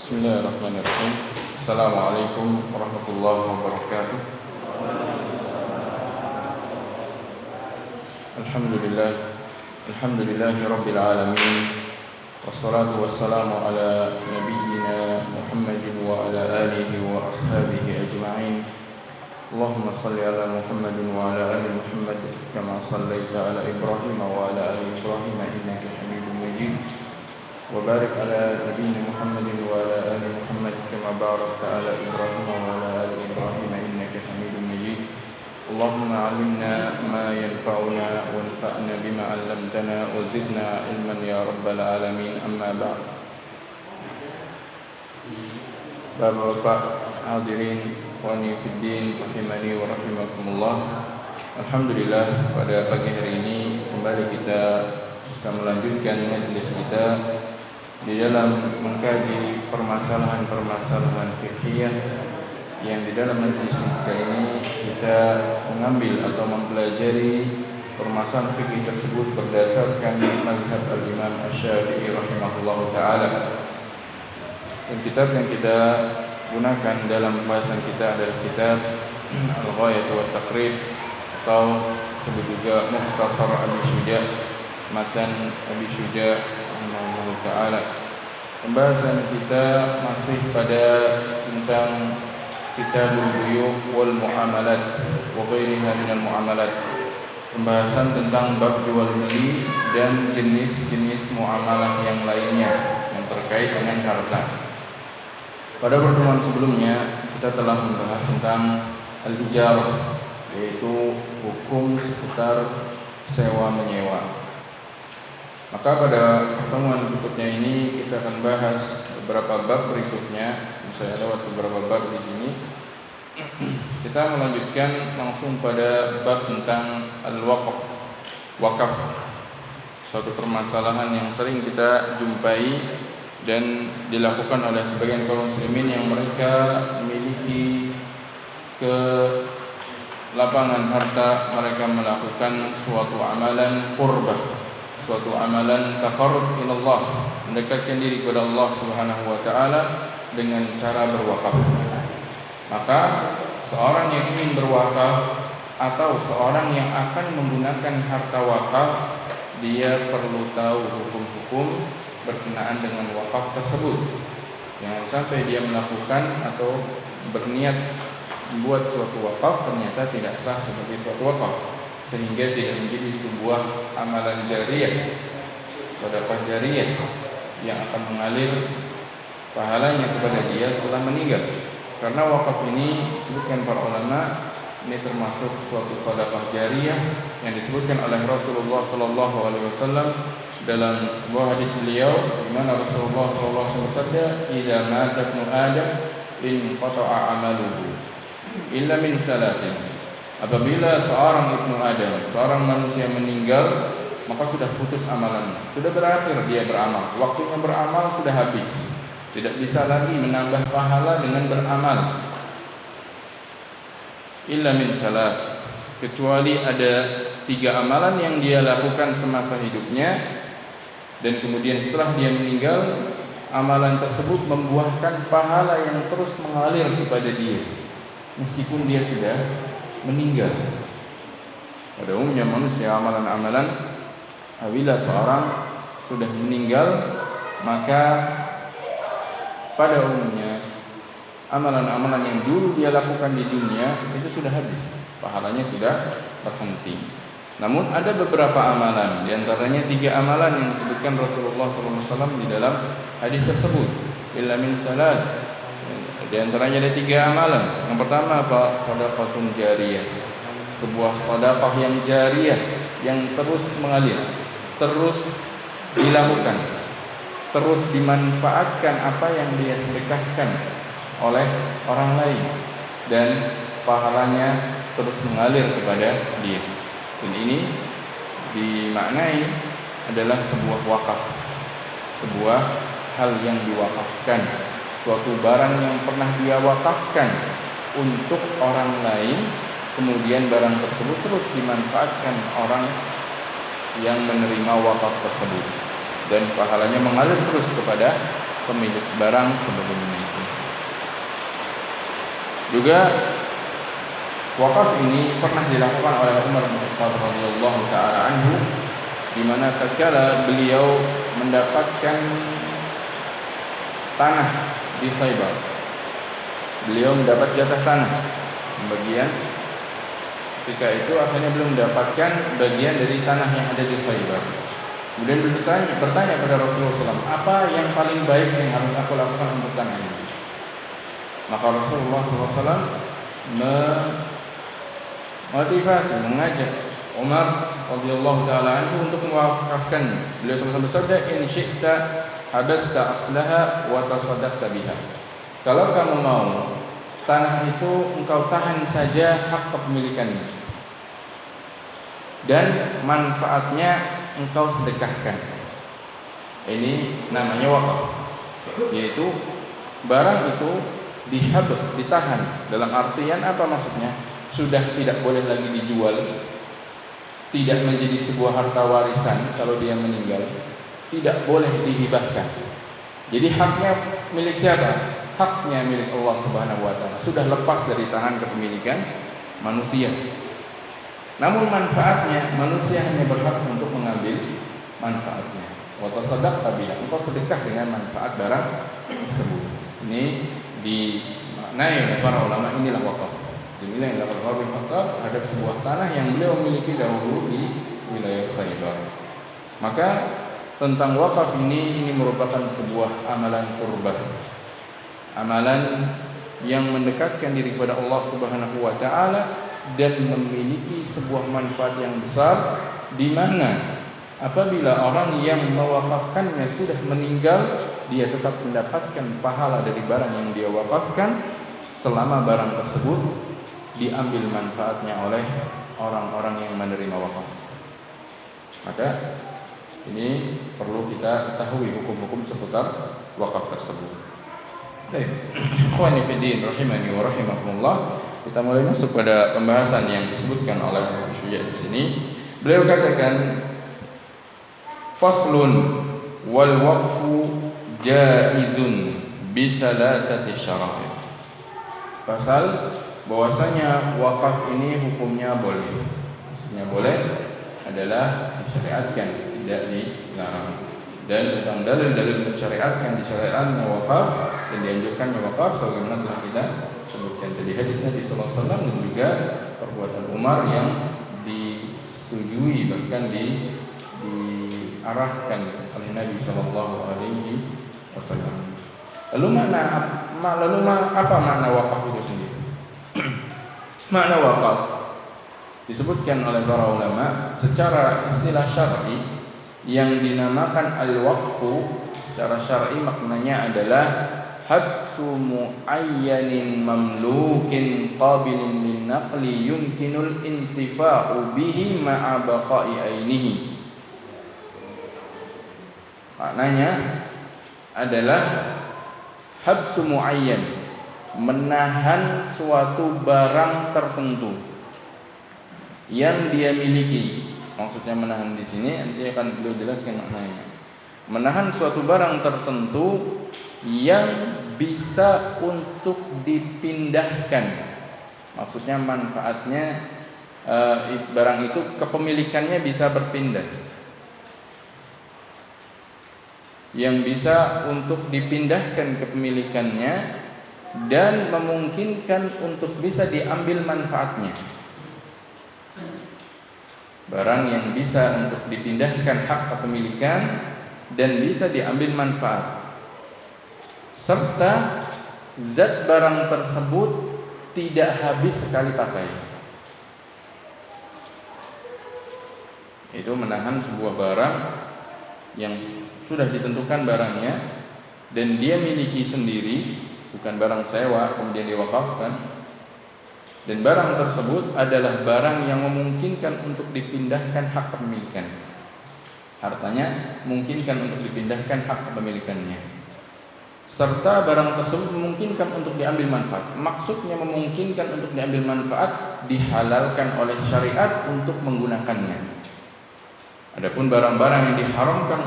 Bismillahirrahmanirrahim. Assalamualaikum warahmatullahi wabarakatuh. Alhamdulillah, alhamdulillahi rabbil alamin. Wassalatu wassalamu ala nabiyyina Muhammadin wa ala alihi wa ashabihi ajma'in. Allahumma salli ala Muhammadin wa ala ali Muhammad kama sallaita ala Ibrahim wa ala ali Ibrahim innaka Hamidum Majid. وبارك على نبينا محمد وعلى آل محمد كما باركت على إبراهيم وعلى آل إبراهيم إنك حميد مجيد. اللهم علمنا ما ينفعنا وانفعنا بما علمتنا وزدنا علما يا رب العالمين. أما بعد. Bapak-bapak hadirin wani fiddin rahimani wa rahimakumullah. Alhamdulillah, pada pagi hari ini kembali kita bisa melanjutkan majelis kita di dalam mengkaji permasalahan-permasalahan fikih yang di dalam majelis kita ini kita mengambil atau mempelajari permasalahan fikih tersebut berdasarkan mazhab al-Imam Asy-Syafi'i rahimahullahu taala. Dan kitab yang kita gunakan dalam pembahasan kita adalah kitab Al-Ghayah wa Taqrib atau disebut juga Mukhtasar Abi Syuja', matan Abi Syuja' rahimahullahu ta'ala. Pembahasan kita masih pada tentang Kitabul Buyu' wal Mu'amalat wa ghairiha minal mu'amalat. Pembahasan tentang bab jual beli dan jenis-jenis muamalah yang lainnya yang terkait dengan harta. Pada pertemuan sebelumnya kita telah membahas tentang al-ijarah, yaitu hukum seputar sewa menyewa. Maka pada pertemuan berikutnya ini kita akan bahas beberapa bab berikutnya. Saya lewat beberapa bab di sini. Kita melanjutkan langsung pada bab tentang al-waqf, wakaf. Suatu permasalahan yang sering kita jumpai dan dilakukan oleh sebagian kaum muslimin yang mereka memiliki ke lapangan harta, mereka melakukan suatu amalan qurbah, suatu amalan taqarrub ila Allah, mendekatkan diri kepada Allah Subhanahu wa taala dengan cara berwakaf. Maka seorang yang ingin berwakaf atau seorang yang akan menggunakan harta wakaf, dia perlu tahu hukum-hukum berkenaan dengan wakaf tersebut. Jangan sampai dia melakukan atau berniat membuat suatu wakaf ternyata tidak sah sebagai suatu wakaf, sehingga tidak menjadi sebuah amalan jariyah, sedekah jariyah yang akan mengalir pahalanya kepada dia setelah meninggal. Karena wakaf ini disebutkan para ulama ini termasuk suatu sedekah jariyah yang disebutkan oleh Rasulullah sallallahu alaihi wasallam dalam sebuah hadis beliau, di mana Rasulullah sallallahu alaihi wasallam bersabda, "Idza mata ibnu Adam in qata'a amaluhu illa min thalathin." Apabila seorang ibnu Adam, seorang manusia meninggal, maka sudah putus amalannya, sudah berakhir dia beramal, waktunya beramal sudah habis, tidak bisa lagi menambah pahala dengan beramal. Illa min salas, kecuali ada 3 amalan yang dia lakukan semasa hidupnya, dan kemudian setelah dia meninggal, amalan tersebut membuahkan pahala yang terus mengalir kepada dia meskipun dia sudah meninggal. Pada umumnya manusia amalan-amalan apabila seorang sudah meninggal, maka pada umumnya amalan-amalan yang dulu dia lakukan di dunia itu sudah habis, pahalanya sudah terhenti. Namun ada beberapa amalan, diantaranya 3 amalan yang disebutkan Rasulullah SAW di dalam hadis tersebut. Illa min salas, di antaranya ada 3 amalan. Yang pertama apa? Shadaqatun jariyah, sebuah sedekah yang jariyah yang terus mengalir, terus dilakukan, terus dimanfaatkan apa yang dia sedekahkan oleh orang lain, dan pahalanya terus mengalir kepada dia. Dan ini dimaknai adalah sebuah wakaf, sebuah hal yang diwakafkan, suatu barang yang pernah dia wakafkan untuk orang lain, kemudian barang tersebut terus dimanfaatkan orang yang menerima wakaf tersebut, dan pahalanya mengalir terus kepada pemilik barang sebagaimana Juga wakaf ini pernah dilakukan oleh Umar bin Khattab radhiyallahu taala anhu, di mana tatkala beliau mendapatkan tanah di Khaybar. Beliau mendapat jatah tanah bagian. Ketika itu akhirnya belum mendapatkan bagian dari tanah yang ada di Khaybar. Kemudian bertanya kepada Rasulullah SAW, apa yang paling baik yang harus aku lakukan untuk tanah ini? Maka Rasulullah SAW memotivasi, mengajak Umar radhiyallahu taala anhu untuk mewakafkannya. Beliau SAW bersabda, "In syi'ta habasta aslaha wa tasaddaqta biha." Kalau kamu mau, tanah itu engkau tahan saja hak kepemilikannya, dan manfaatnya engkau sedekahkan. Ini namanya wakaf, yaitu barang itu dihabis, ditahan. Dalam artian apa maksudnya? Sudah tidak boleh lagi dijual, tidak menjadi sebuah harta warisan kalau dia meninggal, tidak boleh dihibahkan. Jadi haknya milik siapa? Haknya milik Allah Subhanahu wa taala. Sudah lepas dari tangan kepemilikan manusia. Namun manfaatnya manusia hanya berhak untuk mengambil manfaatnya. Wa tasaddaqta biha. Engkau sedekah dengan manfaat barang tersebut. Ini dimaknai oleh para ulama, inilah wakaf. Inilah yang dilakukan Umar bin Khattab terhadap sebuah tanah yang beliau miliki dahulu di wilayah Khaybar. Maka tentang wakaf ini merupakan sebuah amalan qurbah, amalan yang mendekatkan diri kepada Allah Subhanahu wa taala dan memiliki sebuah manfaat yang besar, di mana apabila orang yang mewakafkannya sudah meninggal, dia tetap mendapatkan pahala dari barang yang dia wakafkan selama barang tersebut diambil manfaatnya oleh orang-orang yang menerima wakaf. Maka ini perlu kita ketahui hukum-hukum seputar wakaf tersebut. Baik, ikhwani fi din rahimani wa rahimakumullah. Kita mulai masuk pada pembahasan yang disebutkan oleh Syekh di sini. Beliau katakan, faslun wal waqfu jaizun bi thalathati syara'it. Pasal bahwasanya wakaf ini hukumnya boleh. Maksudnya boleh adalah disyariatkan, tidak dilarang. Dan tentang dalil-dalil mensyariatkan disyariatkannya wakaf dan dianjurkannya wakaf sebagaimana telah kita sebutkan tadi, hadis Nabi sallallahu alaihi wasallam dan juga perbuatan Umar yang disetujui, bahkan diarahkan oleh Nabi sallallahu alaihi wasallam. Lalu apa makna wakaf itu sendiri? Makna wakaf disebutkan oleh para ulama secara istilah syar'i yang dinamakan al-waqfu. Secara syar'i maknanya adalah habsu muayyanin mamlukin qabilin lin naqli yumkinul intifa'u bihi ma'a baqa'i ainihi. Maknanya adalah habsu muayyan, menahan suatu barang tertentu yang dia miliki. Maksudnya menahan di sini nanti akan beliau jelaskan maknanya. Menahan suatu barang tertentu yang bisa untuk dipindahkan. Maksudnya manfaatnya barang itu kepemilikannya bisa berpindah. Yang bisa untuk dipindahkan kepemilikannya dan memungkinkan untuk bisa diambil manfaatnya. Barang yang bisa untuk dipindahkan hak kepemilikan dan bisa diambil manfaat, serta zat barang tersebut tidak habis sekali pakai. Itu menahan sebuah barang yang sudah ditentukan barangnya dan dia miliki sendiri, bukan barang sewa kemudian diwakafkan. Dan barang tersebut adalah barang yang memungkinkan untuk dipindahkan hak kepemilikan. Hartanya memungkinkan untuk dipindahkan hak kepemilikannya. Serta barang tersebut memungkinkan untuk diambil manfaat. Maksudnya memungkinkan untuk diambil manfaat, dihalalkan oleh syariat untuk menggunakannya. Adapun barang-barang yang diharamkan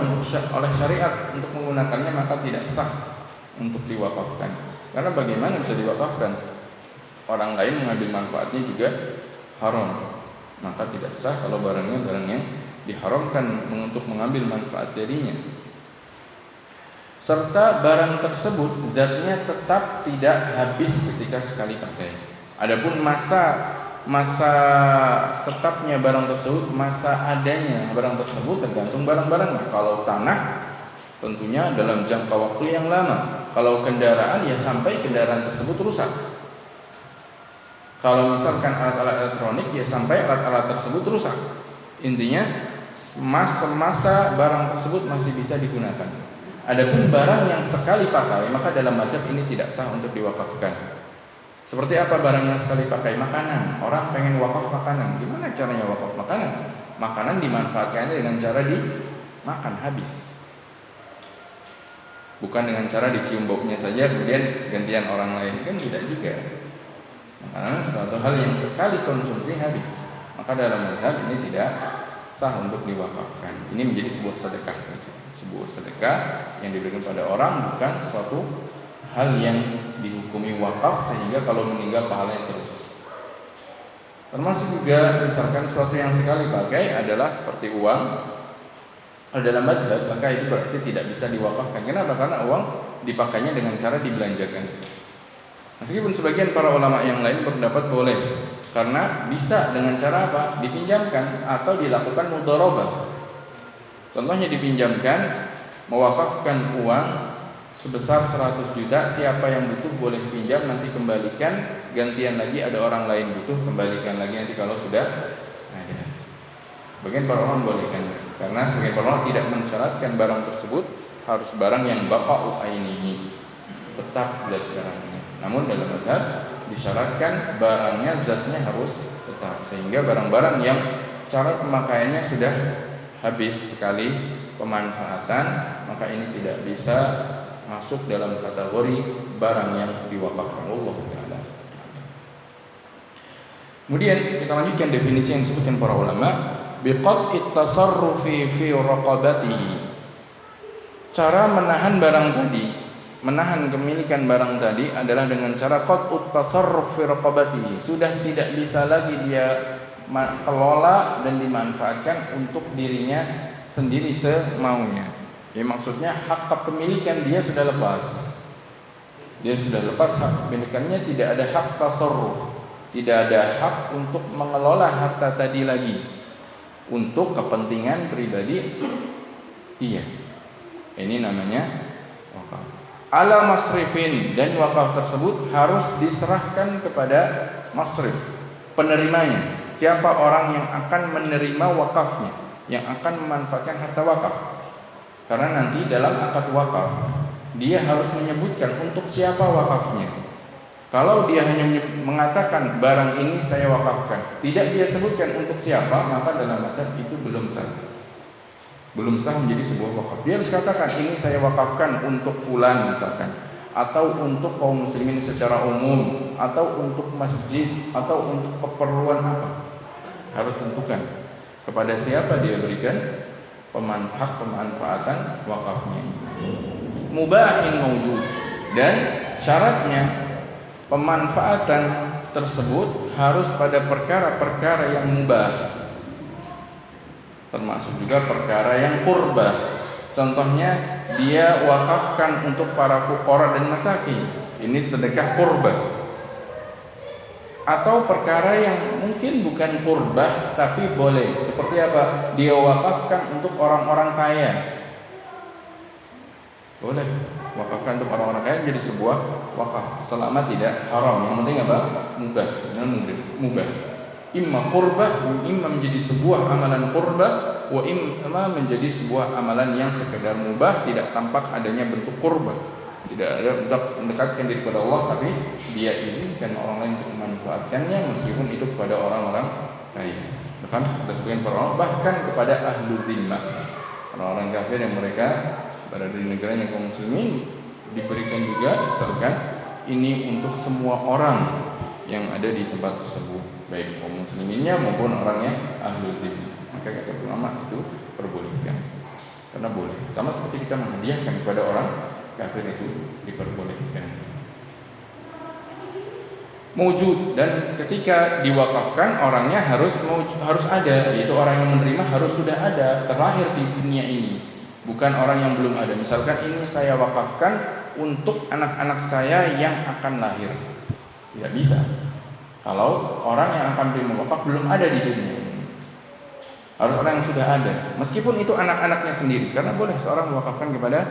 oleh syariat untuk menggunakannya, maka tidak sah untuk diwakafkan. Karena bagaimana bisa diwakafkan? orang lain mengambil manfaatnya juga haram, maka tidak sah kalau barang yang diharamkan untuk mengambil manfaat darinya. Serta barang tersebut zatnya tetap tidak habis ketika sekali pakai. Adapun masa tetapnya barang tersebut, masa adanya barang tersebut tergantung barang-barangnya. Kalau tanah tentunya dalam jangka waktu yang lama. Kalau kendaraan ya sampai kendaraan tersebut rusak. Kalau misalkan alat-alat elektronik ya sampai alat-alat tersebut rusak. Intinya masa barang tersebut masih bisa digunakan. Adapun barang yang sekali pakai, maka dalam mazhab ini tidak sah untuk diwakafkan. Seperti apa barang yang sekali pakai? Makanan. Orang pengen wakaf makanan. Gimana caranya wakaf makanan? Makanan dimanfaatkannya dengan cara dimakan habis. Bukan dengan cara dicium baunya saja kemudian gantian orang lain, kan tidak juga. Makanan suatu hal yang sekali konsumsi habis. Maka dalam mazhab ini tidak sah untuk diwakafkan. Ini menjadi sebuah sedekah. Sebuah sedekah yang diberikan pada orang, bukan suatu hal yang dihukumi wakaf sehingga kalau meninggal pahalanya terus. Termasuk juga misalkan suatu yang sekali pakai adalah seperti uang. Dalam mazhab maka itu berarti tidak bisa diwakafkan. Kenapa? Karena uang dipakainya dengan cara dibelanjakan. Meskipun sebagian para ulama yang lain berpendapat boleh, karena bisa dengan cara apa? Dipinjamkan atau dilakukan mudharabah. Contohnya dipinjamkan, mewakafkan uang sebesar 100 juta, siapa yang butuh boleh pinjam, nanti kembalikan, gantian lagi ada orang lain butuh, kembalikan lagi nanti kalau sudah ada. Bagian para ulama bolehkan, karena sebagian para ulama tidak mensyaratkan barang tersebut harus barang yang baqa'u ainihi, tetap zat barangnya. Namun dalam mazhab disyaratkan barangnya zatnya harus tetap, sehingga barang-barang yang cara pemakaiannya sudah habis sekali pemanfaatan, maka ini tidak bisa masuk dalam kategori barang yang diwakafkan Allah Ta'ala. Kemudian kita lanjutkan definisi yang disebutkan para ulama, biqat'it tasarrufi fi raqabatihi. Cara menahan barang tadi, menahan kepemilikan barang tadi adalah dengan cara qat'ut tasarruf fi raqabatihi. Sudah tidak bisa lagi dia kelola dan dimanfaatkan untuk dirinya sendiri semaunya. Ya, maksudnya hak kepemilikan dia sudah lepas. Dia sudah lepas hak kepemilikannya, tidak ada hak tasarruf, tidak ada hak untuk mengelola harta tadi lagi untuk kepentingan pribadi dia. Ini namanya wakaf. Ala masrifin, dan wakaf tersebut harus diserahkan kepada masrif, penerimanya. Siapa orang yang akan menerima wakafnya, yang akan memanfaatkan harta wakaf. Karena nanti dalam akad wakaf dia harus menyebutkan untuk siapa wakafnya. Kalau dia hanya mengatakan barang ini saya wakafkan, tidak dia sebutkan untuk siapa, maka dalam mazhab itu belum sah. Belum sah menjadi sebuah wakaf. Dia harus katakan ini saya wakafkan untuk fulan misalkan, atau untuk kaum muslimin secara umum, atau untuk masjid, atau untuk keperluan apa. Harus tentukan kepada siapa dia berikan hak pemanfaatan wakafnya. Mubahin mawjud, dan syaratnya pemanfaatan tersebut harus pada perkara-perkara yang mubah, termasuk juga perkara yang qurbah. Contohnya dia wakafkan untuk para fuqara dan masakin, ini sedekah qurbah. Atau perkara yang mungkin bukan qurbah tapi boleh, seperti apa? Dia wakafkan untuk orang-orang kaya, boleh wakafkan untuk orang-orang kaya, jadi sebuah wakaf selama tidak haram. Yang penting apa? Mubah, mubah. Imma qurbah, imma menjadi sebuah amalan qurbah, wa imma menjadi sebuah amalan yang sekedar mubah, tidak tampak adanya bentuk qurbah. Tidak ada untuk mendekatkan diri kepada Allah, tapi dia izinkan orang lain untuk memanfaatkannya meskipun itu kepada orang-orang kaya. Bahkan sebagian para ulama bahkan kepada ahlul zimmah, orang-orang kafir yang mereka berada di negaranya kaum muslimin, diberikan juga misalkan ini untuk semua orang yang ada di tempat tersebut, baik kaum musliminnya maupun orangnya ahlul zimmah. Maka kata ulama itu perbolehkan, karena boleh. Sama seperti kita menghadiahkan kepada orang kafir itu diperbolehkan. mewujud, dan ketika diwakafkan orangnya harus ada, yaitu orang yang menerima harus sudah ada, terlahir di dunia ini, bukan orang yang belum ada. Misalkan ini saya wakafkan untuk anak-anak saya yang akan lahir, tidak bisa kalau orang yang akan menerima wakaf belum ada di dunia ini. Harus orang yang sudah ada, meskipun itu anak-anaknya sendiri, karena boleh seorang mewakafkan kepada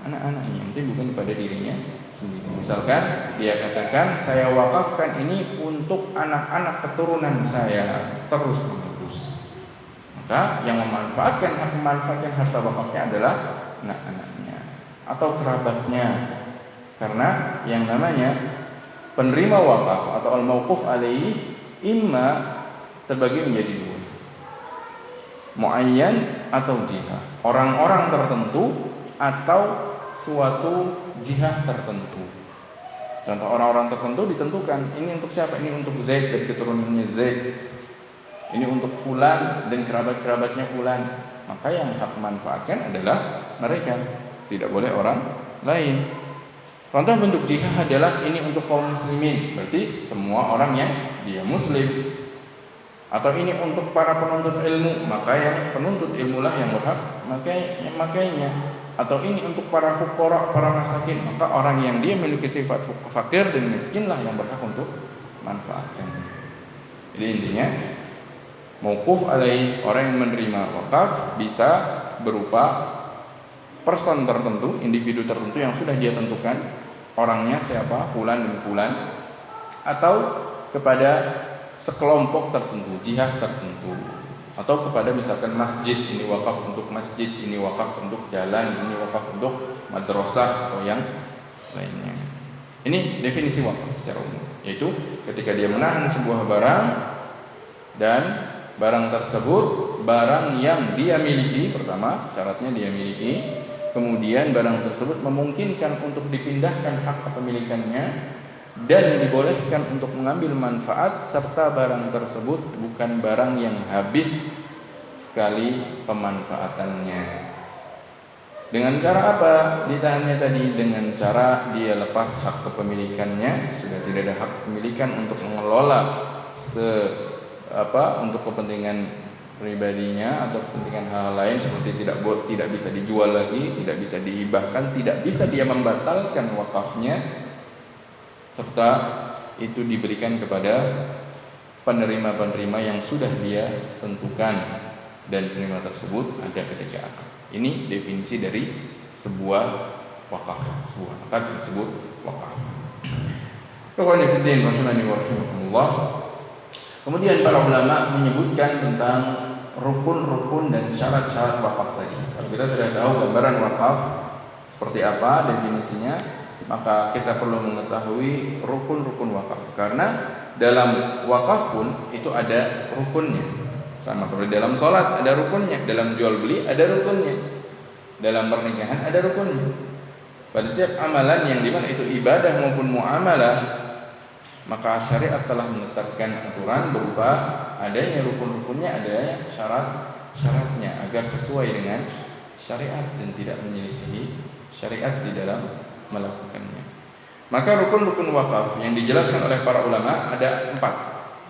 anak-anaknya, nanti bukan kepada dirinya sendiri. Misalkan dia katakan, saya wakafkan ini untuk anak-anak keturunan saya terus menerus, maka yang memanfaatkan harta wakafnya adalah anak-anaknya atau kerabatnya. Karena yang namanya penerima wakaf atau al-mauquf alaihi imma terbagi menjadi dua, muayyan atau jihah, orang-orang tertentu atau suatu jihah tertentu. Contoh orang-orang tertentu ditentukan, ini untuk siapa? Ini untuk Zaid dan keturunannya Zaid, ini untuk fulan dan kerabat-kerabatnya fulan. Maka yang hak manfaatkan adalah mereka, tidak boleh orang lain. Contoh bentuk jihad adalah ini untuk kaum muslimin, berarti semua orang yang dia muslim. Atau ini untuk para penuntut ilmu, maka yang penuntut ilmulah yang berhak makainya. Atau ini untuk para fuqara, para masakin, maka orang yang dia memiliki sifat fakir dan miskinlah yang berhak untuk manfaatkan. Jadi intinya mauquf alaihi, orang yang menerima wakaf bisa berupa person tertentu, individu tertentu yang sudah dia tentukan orangnya siapa, fulan dan fulan, atau kepada sekelompok tertentu, jihad tertentu, atau kepada misalkan masjid, ini wakaf untuk masjid, ini wakaf untuk jalan, ini wakaf untuk madrasah atau yang lainnya. Ini definisi wakaf secara umum, yaitu ketika dia menahan sebuah barang dan barang tersebut barang yang dia miliki, pertama syaratnya dia miliki, kemudian barang tersebut memungkinkan untuk dipindahkan hak kepemilikannya dan dibolehkan untuk mengambil manfaat, serta barang tersebut bukan barang yang habis sekali pemanfaatannya. Dengan cara apa ditahannya tadi? Dengan cara dia lepas hak kepemilikannya, sudah tidak ada hak kepemilikan untuk mengelola untuk kepentingan pribadinya atau kepentingan hal lain, seperti tidak bisa dijual lagi, tidak bisa dihibahkan, tidak bisa dia membatalkan wakafnya, serta itu diberikan kepada penerima-penerima yang sudah dia tentukan, dan penerima tersebut ada ketika akad. Ini definisi dari sebuah wakaf, sebuah akad disebut wakaf. Kemudian para ulama menyebutkan tentang rukun-rukun dan syarat-syarat wakaf tadi. Kalau kita sudah tahu gambaran wakaf seperti apa definisinya, maka kita perlu mengetahui rukun-rukun wakaf. Karena dalam wakaf pun itu ada rukunnya. Sama seperti dalam sholat ada rukunnya, dalam jual beli ada rukunnya, dalam pernikahan ada rukunnya. Pada setiap amalan yang dimana itu ibadah maupun muamalah, maka syariat telah menetapkan aturan berupa adanya rukun-rukunnya, adanya syarat-syaratnya agar sesuai dengan syariat dan tidak menyelisihi syariat di dalam melakukannya. Maka rukun-rukun wakaf yang dijelaskan oleh para ulama ada 4.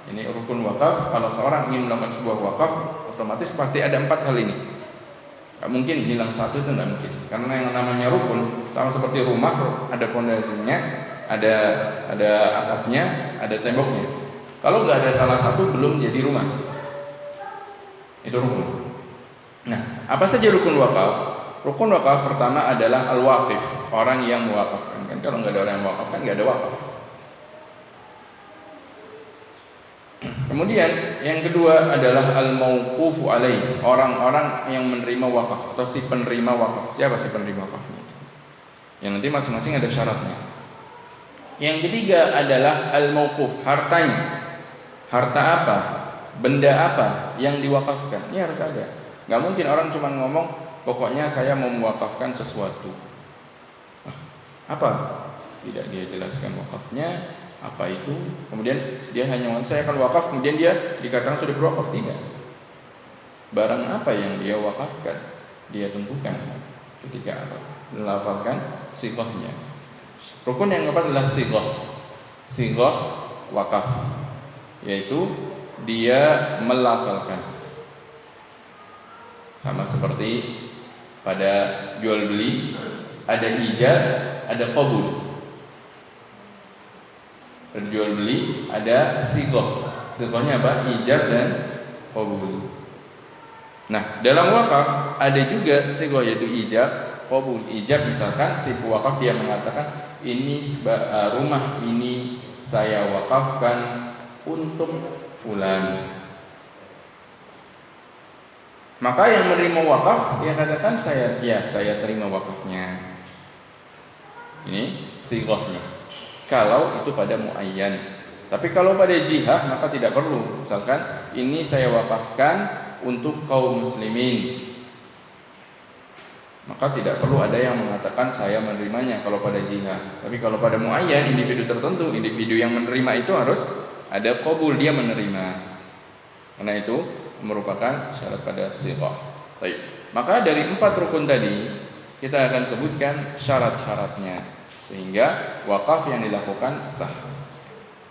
Ini rukun wakaf. Kalau seorang ingin melakukan sebuah wakaf, otomatis pasti ada 4 hal ini. Gak mungkin hilang satu, itu tidak mungkin. Karena yang namanya rukun sama seperti rumah, ada pondasinya, ada atapnya, ada temboknya. Kalau nggak ada salah satu, belum jadi rumah. Itu rukun. Nah, apa saja rukun wakaf? Rukun wakaf pertama adalah al-waqif, orang yang mewakafkan. Kan kalau nggak ada orang yang mewakafkan, nggak ada wakaf. Kemudian yang kedua adalah al-mauqufu alaih, orang-orang yang menerima wakaf atau si penerima wakaf. Siapa si penerima wakafnya? Yang nanti masing-masing ada syaratnya. Yang ketiga adalah al-mauquf, hartanya. Harta apa? Benda apa yang diwakafkan? Ini harus ada. Gak mungkin orang cuma ngomong, pokoknya saya mau mewakafkan sesuatu. Apa? Tidak dia jelaskan wakafnya, apa itu. Kemudian dia hanya ngomong, saya akan wakaf, kemudian dia dikatakan sudah berwakaf. Tidak. Barang apa yang dia wakafkan, dia tentukan ketika melafalkan sighahnya. Rukun yang keempat adalah sighah. Sighah wakaf, yaitu dia melafalkan. Sama seperti pada jual beli, ada ijab, ada qabul. Pada jual beli ada sighah. Sighahnya apa? Ijab dan qabul. Nah, dalam wakaf ada juga sighah, yaitu ijab, qabul. Ijab misalkan si pewakaf dia mengatakan, ini rumah ini saya wakafkan untuk fulan. Maka yang menerima wakaf dia katakan saya terima wakafnya. Ini sighahnya. Kalau itu pada muayyan. Tapi kalau pada jihah maka tidak perlu. Misalkan ini saya wakafkan untuk kaum muslimin, maka tidak perlu ada yang mengatakan saya menerimanya kalau pada jihah. Tapi kalau pada muayyan, individu tertentu, individu yang menerima itu harus ada qabul, dia menerima. Karena itu merupakan syarat pada sighah. Baik. Maka dari 4 rukun tadi kita akan sebutkan syarat-syaratnya sehingga wakaf yang dilakukan sah.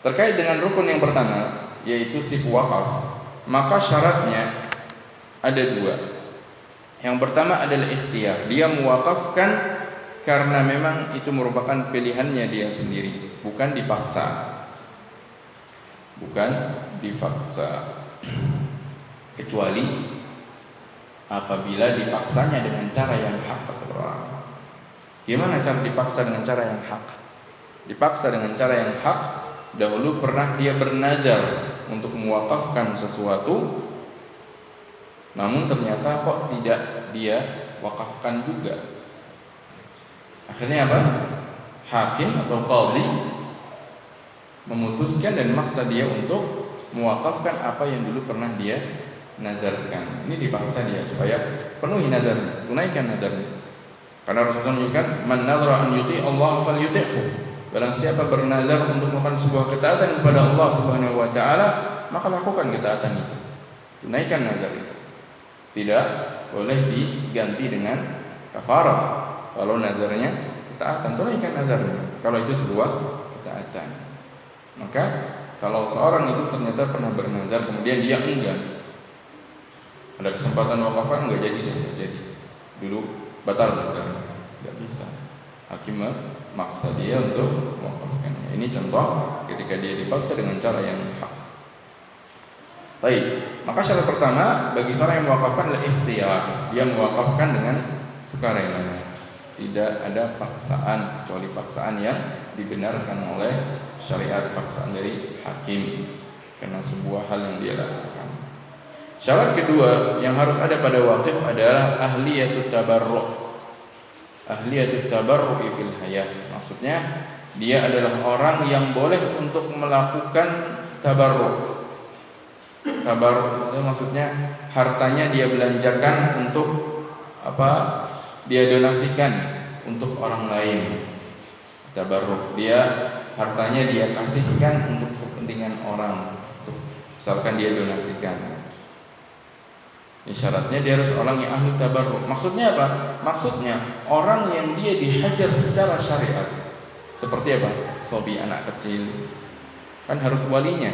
Terkait dengan rukun yang pertama, yaitu sih wakaf, maka syaratnya ada 2. Yang pertama adalah ikhtiyar. Dia mewakafkan karena memang itu merupakan pilihannya dia sendiri, bukan dipaksa. Bukan dipaksa. Kecuali apabila dipaksanya dengan cara yang hak. Gimana cara dipaksa dengan cara yang hak? Dipaksa dengan cara yang hak. Dahulu pernah dia bernazar untuk mewakafkan sesuatu, namun ternyata kok tidak dia wakafkan juga. Akhirnya apa? Hakim atau qadhi memutuskan dan memaksa dia untuk mewakafkan apa yang dulu pernah dia nazarkan. Ini dipaksa dia supaya penuhi nazarnya, tunaikan nazarnya. Karena Rasulullah menyebutkan, "Man nadhara an yuti Allah falyuti'hu." Barang siapa bernazar untuk melakukan sebuah ketaatan kepada Allah Subhanahu wa taala, maka lakukan ketaatan itu. Tunaikan nazar itu. Tidak boleh diganti dengan kafarah. Kalau nazarnya ketaatan, tunaikan nazarnya. Kalau itu sebuah ketaatan. Maka kalau seorang itu ternyata pernah bernazar kemudian dia enggan, ada kesempatan wakafan enggak jadi. Dulu batal nazarnya. Tidak bisa. Hakim maksa dia untuk mewakafkannya. Ini contoh ketika dia dipaksa dengan cara yang hak. Baik, maka syarat pertama bagi seorang yang mewakafkan adalah ikhtiyar. Dia mewakafkan dengan sukarela. Tidak ada paksaan, kecuali paksaan yang dibenarkan oleh syariat, paksaan dari hakim karena sebuah hal yang dia lakukan. Syarat kedua yang harus ada pada wakif adalah ahliyatut tabarru'. Ahliyatut tabarru'i fil hayah. Maksudnya dia adalah orang yang boleh untuk melakukan tabarru'. Tabarru' itu maksudnya hartanya dia belanjakan untuk apa? Dia donasikan untuk orang lain. Tabarru', dia hartanya dia kasihkan untuk kepentingan orang. Misalkan dia donasikan. Ini syaratnya dia harus orang yang ahli tabarruk. Maksudnya apa? Maksudnya orang yang dia dihajar secara syariat. Seperti apa? Sobi, anak kecil. Kan harus walinya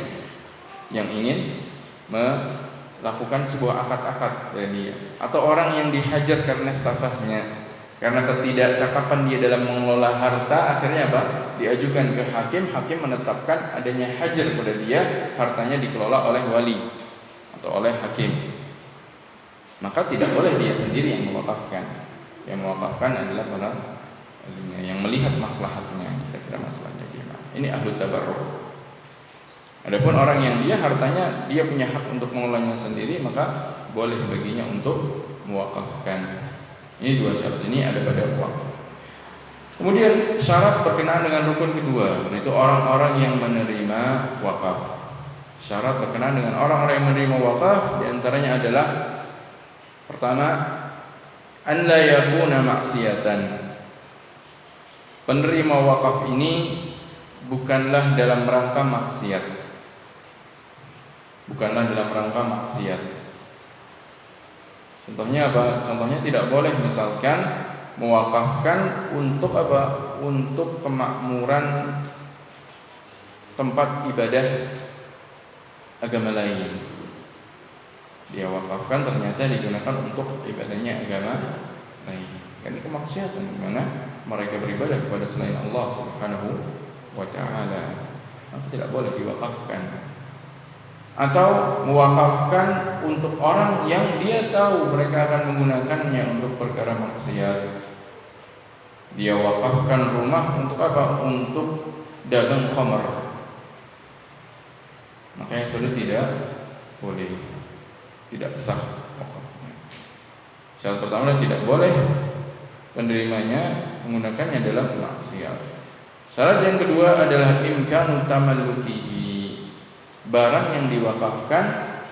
yang ingin melakukan sebuah akad-akad dari dia. Atau orang yang dihajar karena safahnya, karena ketidakcakapan dia dalam mengelola harta, akhirnya apa? Diajukan ke hakim, hakim menetapkan adanya hajar pada dia, hartanya dikelola oleh wali atau oleh hakim. Maka tidak boleh dia sendiri yang mewakafkan. Yang mewakafkan adalah para yang melihat maslahatnya, kira-kira masalahnya gimana. Ini ahlu tabarruk. Adapun orang yang dia hartanya dia punya hak untuk mengelolanya sendiri, maka boleh baginya untuk mewakafkan. Ini 2 syarat ini ada pada wakaf. Kemudian syarat berkenaan dengan rukun kedua, yaitu orang-orang yang menerima wakaf. Syarat berkenaan dengan orang-orang yang menerima wakaf diantaranya adalah pertama, an la yakuna maksiatan. Penerima wakaf ini bukanlah dalam rangka maksiat. Bukanlah dalam rangka maksiat. Contohnya apa? Contohnya tidak boleh misalkan mewakafkan untuk apa? Untuk kemakmuran tempat ibadah agama lain. Dia wakafkan ternyata digunakan untuk ibadahnya agama lain. Ini kemaksiatan di mana mereka beribadah kepada selain Allah Subhanahu wa taala. Maka tidak boleh diwakafkan. Atau mewakafkan untuk orang yang dia tahu mereka akan menggunakannya untuk perkara maksiat. Dia wakafkan rumah untuk apa? Untuk dagang khamar. Makanya sudah tidak boleh, tidak sah wakafnya. Syarat pertama tidak boleh penerimanya menggunakannya dalam maksiat. Syarat yang kedua adalah imkanu tamallukihi. Barang yang diwakafkan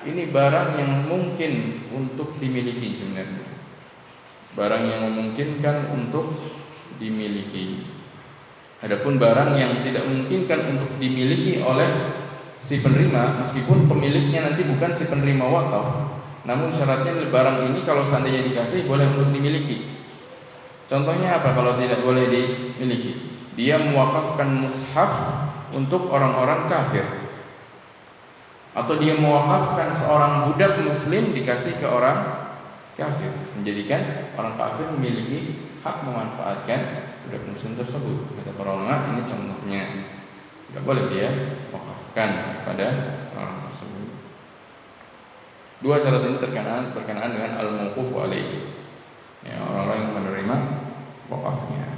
ini barang yang mungkin untuk dimiliki sebenarnya. Barang yang memungkinkan untuk dimiliki. Adapun barang yang tidak memungkinkan untuk dimiliki oleh si penerima, meskipun pemiliknya nanti bukan si penerima wakaf, namun syaratnya barang ini kalau seandainya dikasih boleh untuk dimiliki. Contohnya apa kalau tidak boleh dimiliki? Dia mewakafkan mushaf untuk orang-orang kafir, atau dia mewakafkan seorang budak muslim dikasih ke orang kafir, menjadikan orang kafir memiliki hak memanfaatkan budak muslim tersebut. Kata para ulama, ini contohnya. Tidak boleh dia wakafkan kepada orang tersebut. Dua syarat ini berkenaan dengan al-mauqufu alaihi, ya, orang-orang yang menerima wakafnya.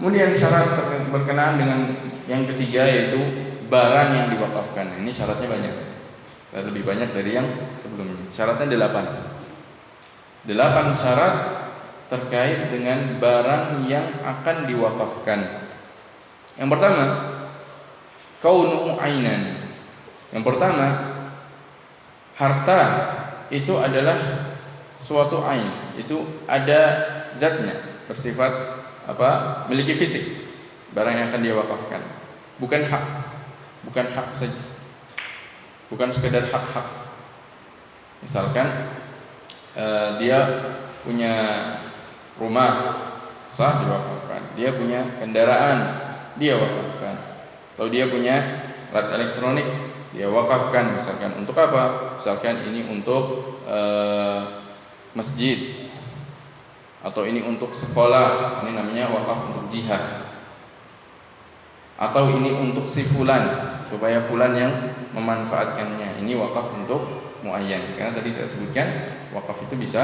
Kemudian syarat berkenaan dengan yang ketiga yaitu barang yang diwakafkan. Ini syaratnya banyak, lebih banyak dari yang sebelumnya. Syaratnya 8 syarat terkait dengan barang yang akan diwakafkan. Yang pertama, kaunuhu ainan. Yang pertama, harta itu adalah suatu ain, itu ada zatnya, bersifat apa? Memiliki fisik. Barang yang akan dia wakafkan, bukan hak saja, bukan sekedar hak-hak. Misalkan dia punya rumah, sah diwakafkan. Dia punya kendaraan, dia wakafkan. Kalau dia punya alat elektronik, dia wakafkan. Misalkan untuk apa? Misalkan ini untuk masjid, atau ini untuk sekolah, ini namanya wakaf untuk jihad. Atau ini untuk si fulan, supaya fulan yang memanfaatkannya, ini wakaf untuk muayyan. Karena tadi kita sebutkan wakaf itu bisa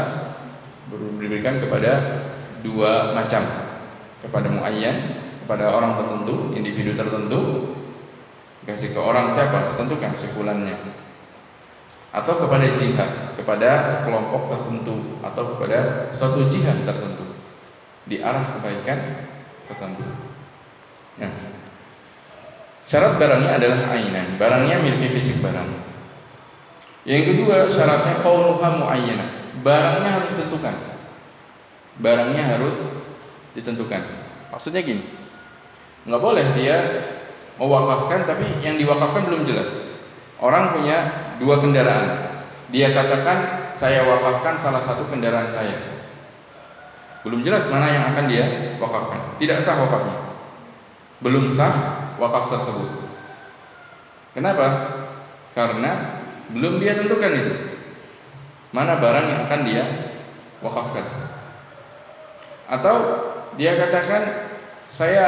diberikan kepada dua macam, kepada muayyan, kepada orang tertentu, individu tertentu, kasih ke orang siapa? Tentukan si fulannya. Atau kepada jihad, kepada sekelompok tertentu, atau kepada suatu jihad tertentu di arah kebaikan tertentu. Nah, syarat barangnya adalah ainan, barangnya miliki fisik barang. Yang kedua, syaratnya kaunuha muayyanah, barangnya harus ditentukan. Barangnya harus ditentukan. Maksudnya gini, nggak boleh dia mewakafkan tapi yang diwakafkan belum jelas. Orang punya 2 kendaraan, dia katakan saya wakafkan salah satu kendaraan saya, belum jelas mana yang akan dia wakafkan. Tidak sah wakafnya, belum sah wakaf tersebut. Kenapa? Karena belum dia tentukan itu mana barang yang akan dia wakafkan. Atau dia katakan saya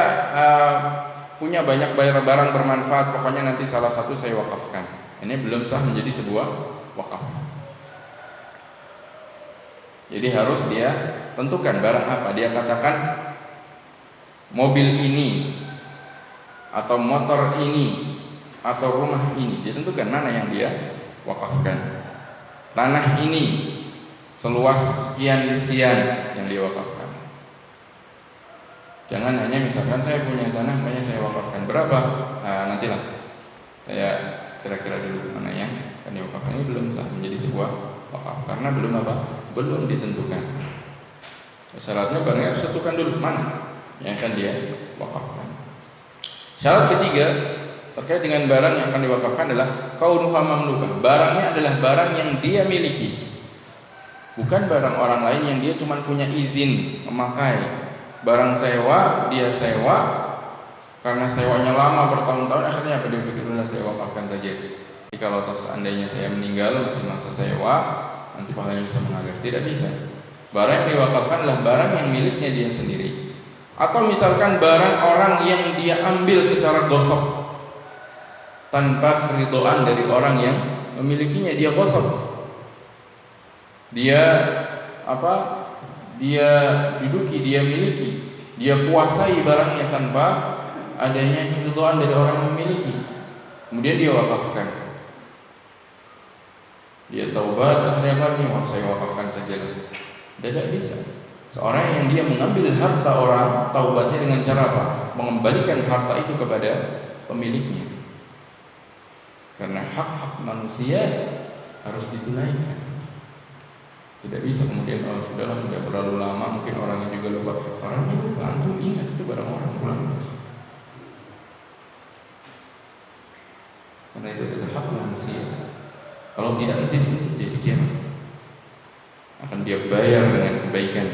punya banyak barang bermanfaat, pokoknya nanti salah satu saya wakafkan. Ini belum sah menjadi sebuah wakaf. Jadi harus dia tentukan barang apa. Dia katakan mobil ini, atau motor ini, atau rumah ini. Dia tentukan mana yang dia wakafkan. Tanah ini seluas sekian yang dia wakafkan. Jangan hanya misalkan saya punya tanah, makanya saya wakafkan. Berapa? Nah, nantilah saya kira-kira dulu mana yang akan diwakafkan. Ini belum sah menjadi sebuah wakaf karena belum apa? Belum ditentukan. Syaratnya barangnya harus tentukan dulu mana yang akan dia wakafkan. Syarat ketiga terkait dengan barang yang akan diwakafkan adalah kaunuha mamlukah. Barangnya adalah barang yang dia miliki, bukan barang orang lain yang dia cuma punya izin memakai. Barang sewa, dia sewa, karena sewanya lama bertahun-tahun, akhirnya apa dia pikir, udah saya wakafkan saja. Jadi kalau seandainya saya meninggal masih masa sewa, nanti pahalanya bisa mengalir. Tidak bisa. Barang yang diwakafkan adalah barang yang miliknya dia sendiri. Atau misalkan barang orang yang dia ambil secara gosok tanpa keridhaan dari orang yang memilikinya, dia gosok. Dia Dia duduki, dia miliki, dia kuasai barangnya tanpa adanya keridhaan dari orang yang memiliki. Kemudian dia wakafkan. Dia taubat, akhirnya saya wakafkan saja. Tidak bisa. Seorang yang dia mengambil harta orang, taubatnya dengan cara apa? Mengembalikan harta itu kepada pemiliknya. Karena hak-hak manusia harus ditunaikan. Tidak bisa kemudian sudah terlalu lama, mungkin orangnya juga lupa. Orangnya lupa, antum ingat itu barang orang pulang. Karena itu adalah hak manusia. Kalau tidak nanti dituntut dia kiamat. Akan dia bayar dengan kebaikan.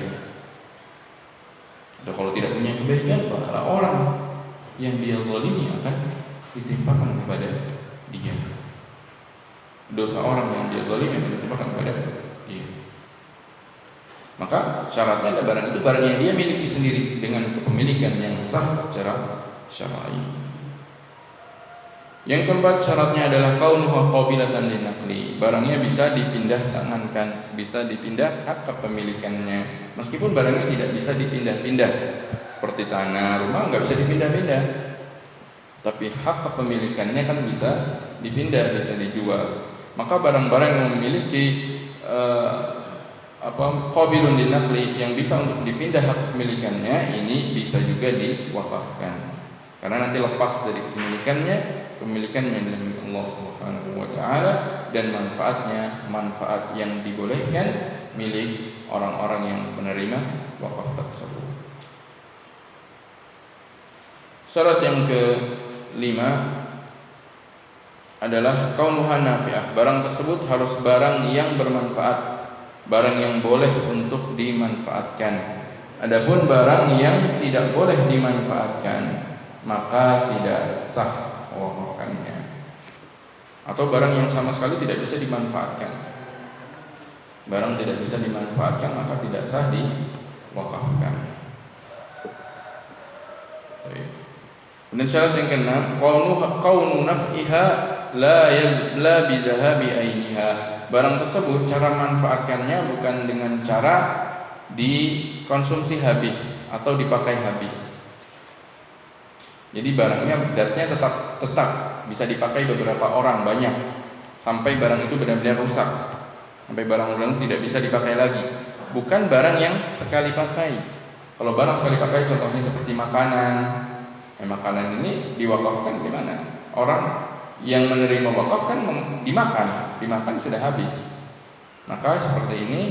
Atau kalau tidak punya kebaikan, pahala orang yang dia zalimi akan ditimpakan kepada dia. Dosa orang yang dia zalimi akan ditimpakan kepada dia. Maka syaratnya ada barang itu barang yang dia miliki sendiri dengan kepemilikan yang sah secara syar'i. Yang keempat syaratnya adalah kaunuha qabilatan linaqli. Barangnya bisa dipindah tangankan, bisa dipindah hak kepemilikannya. Meskipun barangnya tidak bisa dipindah-pindah. Seperti tanah, rumah enggak bisa dipindah-pindah. Tapi hak kepemilikannya kan bisa dipindah, bisa dijual. Maka barang-barang yang memiliki qabilun linaqli, yang bisa untuk dipindah hak kepemilikannya, ini bisa juga diwakafkan. Karena nanti lepas dari pemilikannya adalah milik Allah Subhanahu wa taala, dan manfaatnya manfaat yang dibolehkan milik orang-orang yang menerima wakaf tersebut. Syarat yang kelima adalah kaunuha nafi'ah. Barang tersebut harus barang yang bermanfaat, barang yang boleh untuk dimanfaatkan. Adapun barang yang tidak boleh dimanfaatkan, maka tidak sah wakafkannya. Atau barang yang sama sekali tidak bisa dimanfaatkan. Barang tidak bisa dimanfaatkan maka tidak sah diwakafkan. Dan syarat yang keenam, kaunu naf'iha la bidhahabi ainiha. Barang tersebut cara manfaatkannya bukan dengan cara dikonsumsi habis atau dipakai habis. Jadi barangnya zatnya tetap bisa dipakai beberapa orang banyak sampai barang itu benar-benar rusak, sampai barang tidak bisa dipakai lagi. Bukan barang yang sekali pakai. Kalau barang sekali pakai contohnya seperti makanan, makanan ini diwakafkan gimana? Orang yang menerima wakaf kan dimakan sudah habis. Maka seperti ini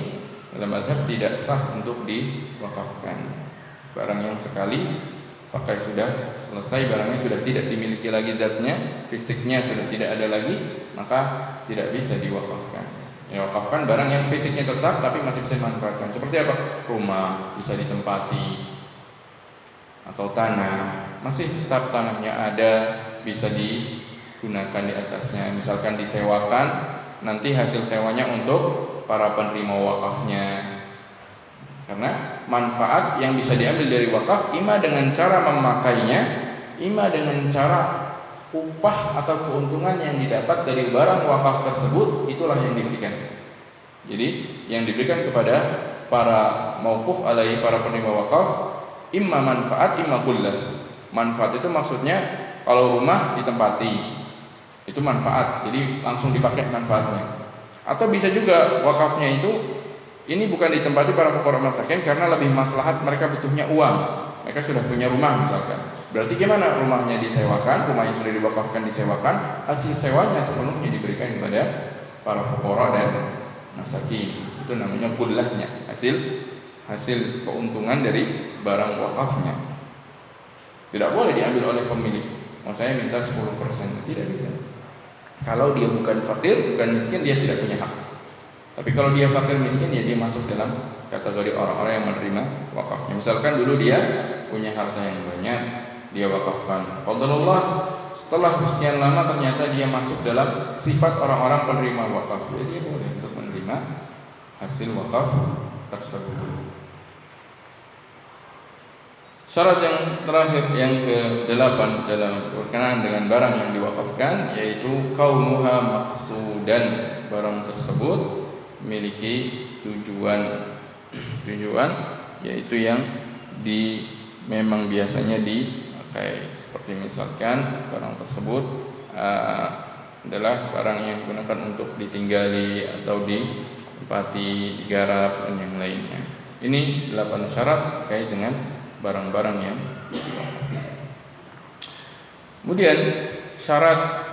dalam mazhab tidak sah untuk diwakafkan. Barang yang sekali pakai sudah selesai, barangnya sudah tidak dimiliki lagi zatnya, fisiknya sudah tidak ada lagi, maka tidak bisa diwakafkan. Wakafkan barang yang fisiknya tetap tapi masih bisa dimanfaatkan. Seperti apa? Rumah bisa ditempati, atau tanah masih tetap tanahnya ada, bisa digunakan di atasnya. Misalkan disewakan, nanti hasil sewanya untuk para penerima wakafnya. Karena manfaat yang bisa diambil dari wakaf ima dengan cara memakainya, ima dengan cara upah atau keuntungan yang didapat dari barang wakaf tersebut, itulah yang diberikan. Jadi yang diberikan kepada para mauquf alaihi, para penerima wakaf, imma manfaat imma kullah. Manfaat itu maksudnya kalau rumah ditempati itu manfaat, jadi langsung dipakai manfaatnya. Atau bisa juga wakafnya itu ini bukan ditempati para fuqara masakin karena lebih maslahat, mereka butuhnya uang. Mereka sudah punya rumah misalkan. Berarti gimana? Rumahnya disewakan, rumah yang sudah diwakafkan disewakan, hasil sewanya sepenuhnya diberikan kepada para fuqara dan masakin. Itu namanya kullahnya, hasil keuntungan dari barang wakafnya. Tidak boleh diambil oleh pemilik. Saya minta 10%, tidak bisa. Kalau dia bukan fakir, bukan miskin, dia tidak punya hak. Tapi kalau dia fakir miskin, ya dia masuk dalam kategori orang-orang yang menerima wakafnya. Misalkan dulu dia punya harta yang banyak, dia wakafkan. Qadarullah, setelah sekian lama ternyata dia masuk dalam sifat orang-orang penerima wakaf. Jadi dia boleh untuk menerima hasil wakaf tersebut. Syarat yang terakhir, yang ke-8 dalam berkenaan dengan barang yang diwakafkan, yaitu kaunuha maqsudan, barang tersebut memiliki tujuan yaitu yang memang biasanya dipakai. Seperti misalkan barang tersebut adalah barang yang digunakan untuk ditinggali atau ditempati, digarap dan yang lainnya. Ini 8 syarat terkait dengan barang-barang yang kemudian syarat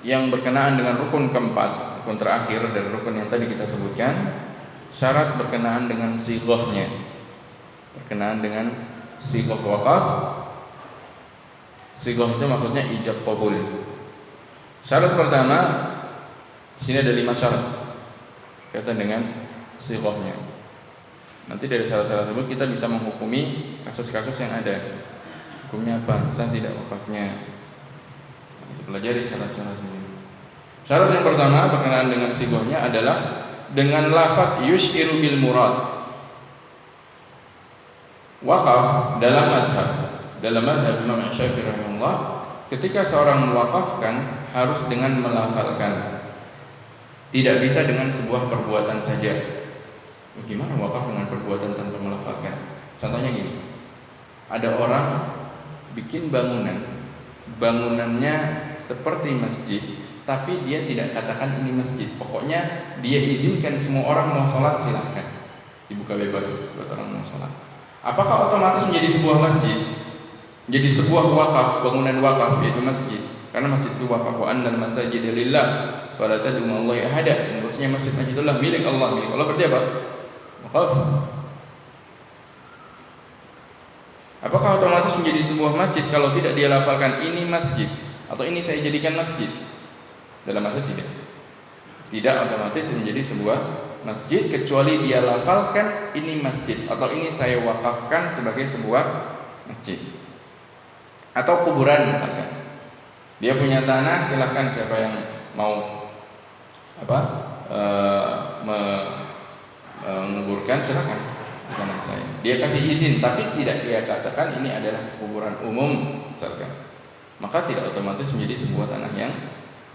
yang berkenaan dengan rukun keempat, rukun terakhir dari rukun yang tadi kita sebutkan, syarat berkenaan dengan sighahnya, berkenaan dengan sighah wakaf. Sighah itu maksudnya ijab qabul. Syarat pertama, sini ada 5 syarat kaitan dengan sighahnya. Nanti dari syarat-syarat tersebut kita bisa menghukumi kasus-kasus yang ada. Hukumnya apa? Sah tidak wakafnya? Kita pelajari syarat-syarat ini. Syarat yang pertama berkenaan dengan sighahnya adalah dengan lafaz yushiru bil murad. Wakaf dalam madhab Imam Syafi'i rahimahullah, ketika seorang mewakafkan harus dengan melafalkan. Tidak bisa dengan sebuah perbuatan saja. Bagaimana wakaf dengan perbuatan tanpa melafalkan? Contohnya gini, ada orang bikin bangunannya seperti masjid, tapi dia tidak katakan ini masjid. Pokoknya dia izinkan semua orang mau sholat silahkan, dibuka bebas buat orang mau sholat. Apakah otomatis menjadi sebuah masjid? Jadi sebuah wakaf, bangunan wakaf yaitu masjid. Karena masjid itu wakaf, wa annal masajida lillah fala tad'u ma'allahi ahada. Maksudnya masjid itulah milik Allah. Milik Allah berarti apa? Wakaf. Apakah otomatis menjadi sebuah masjid kalau tidak dia lafalkan ini masjid atau ini saya jadikan masjid? Dalam arti tidak otomatis menjadi sebuah masjid kecuali dia lafalkan ini masjid atau ini saya wakafkan sebagai sebuah masjid. Atau kuburan misalkan, dia punya tanah, silahkan siapa yang mau menguburkan silakan di tanah saya. Dia kasih izin, tapi tidak dia katakan ini adalah kuburan umum misalkan. Maka tidak otomatis menjadi sebuah tanah yang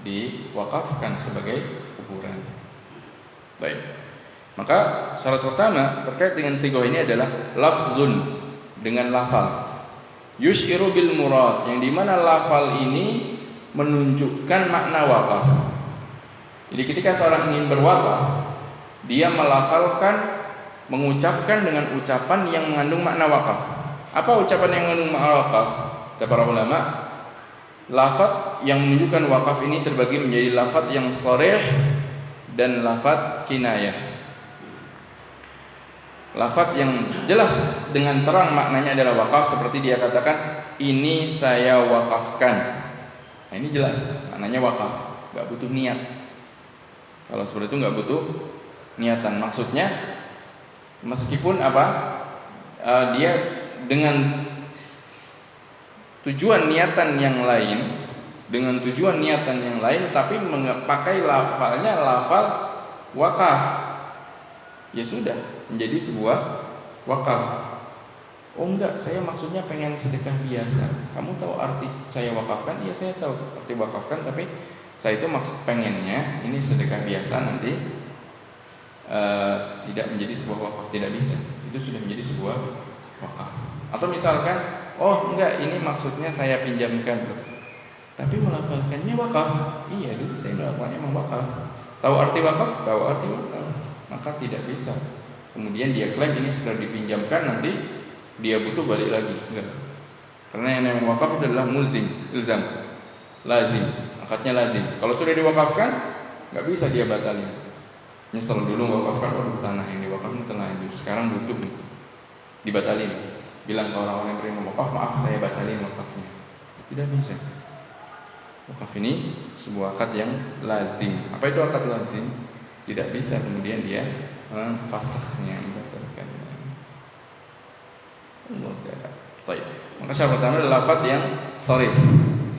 diwakafkan sebagai kuburan. Baik. Maka syarat pertama terkait dengan sighah ini adalah lafzun, dengan lafal. Yushiru bil murad, yang dimana lafal ini menunjukkan makna wakaf. Jadi ketika seorang ingin berwakaf, dia melafalkan, mengucapkan dengan ucapan yang mengandung makna wakaf. Apa ucapan yang mengandung makna wakaf? Kata para ulama, lafaz yang menunjukkan wakaf ini terbagi menjadi lafaz yang sharih dan lafaz kinayah. Lafaz yang jelas dengan terang maknanya adalah wakaf, seperti dia katakan ini saya wakafkan. Nah, ini jelas maknanya wakaf, nggak butuh niat. Kalau seperti itu nggak butuh niatan. Maksudnya meskipun dia dengan tujuan niatan yang lain, tapi memakai lafalnya lafal wakaf, ya sudah menjadi sebuah wakaf. Oh enggak, saya maksudnya pengen sedekah biasa. Kamu tahu arti saya wakafkan? Iya saya tahu arti wakafkan, tapi saya itu maksud pengennya ini sedekah biasa, nanti tidak menjadi sebuah wakaf, tidak bisa. Itu sudah menjadi sebuah wakaf. Atau misalkan, oh enggak, ini maksudnya saya pinjamkan, tapi melafalkannya wakaf. Iya, dulu saya melakukannya memang wakaf. Tahu arti wakaf? Tahu arti wakaf. Maka tidak bisa. Kemudian dia klaim ini sudah dipinjamkan, nanti dia butuh balik lagi. Enggak. Karena yang namanya wakaf itu adalah mulzim, ilzam, lazim, akadnya lazim. Kalau sudah diwakafkan, nggak bisa dia batalin. Nyesel dulu wakafkan, waduh tanah yang diwakafkan terlanjur, sekarang butuh nih, dibatalin. Bilang ke orang-orang yang terima wakaf, maaf saya batalin wakafnya. Tidak bisa. Wakaf ini sebuah akad yang lazim. Apa itu akad lazim? Tidak bisa kemudian dia fasaknya, membatalkan. Baik. Maka Maka syarat pertama adalah lafadz yang sharih.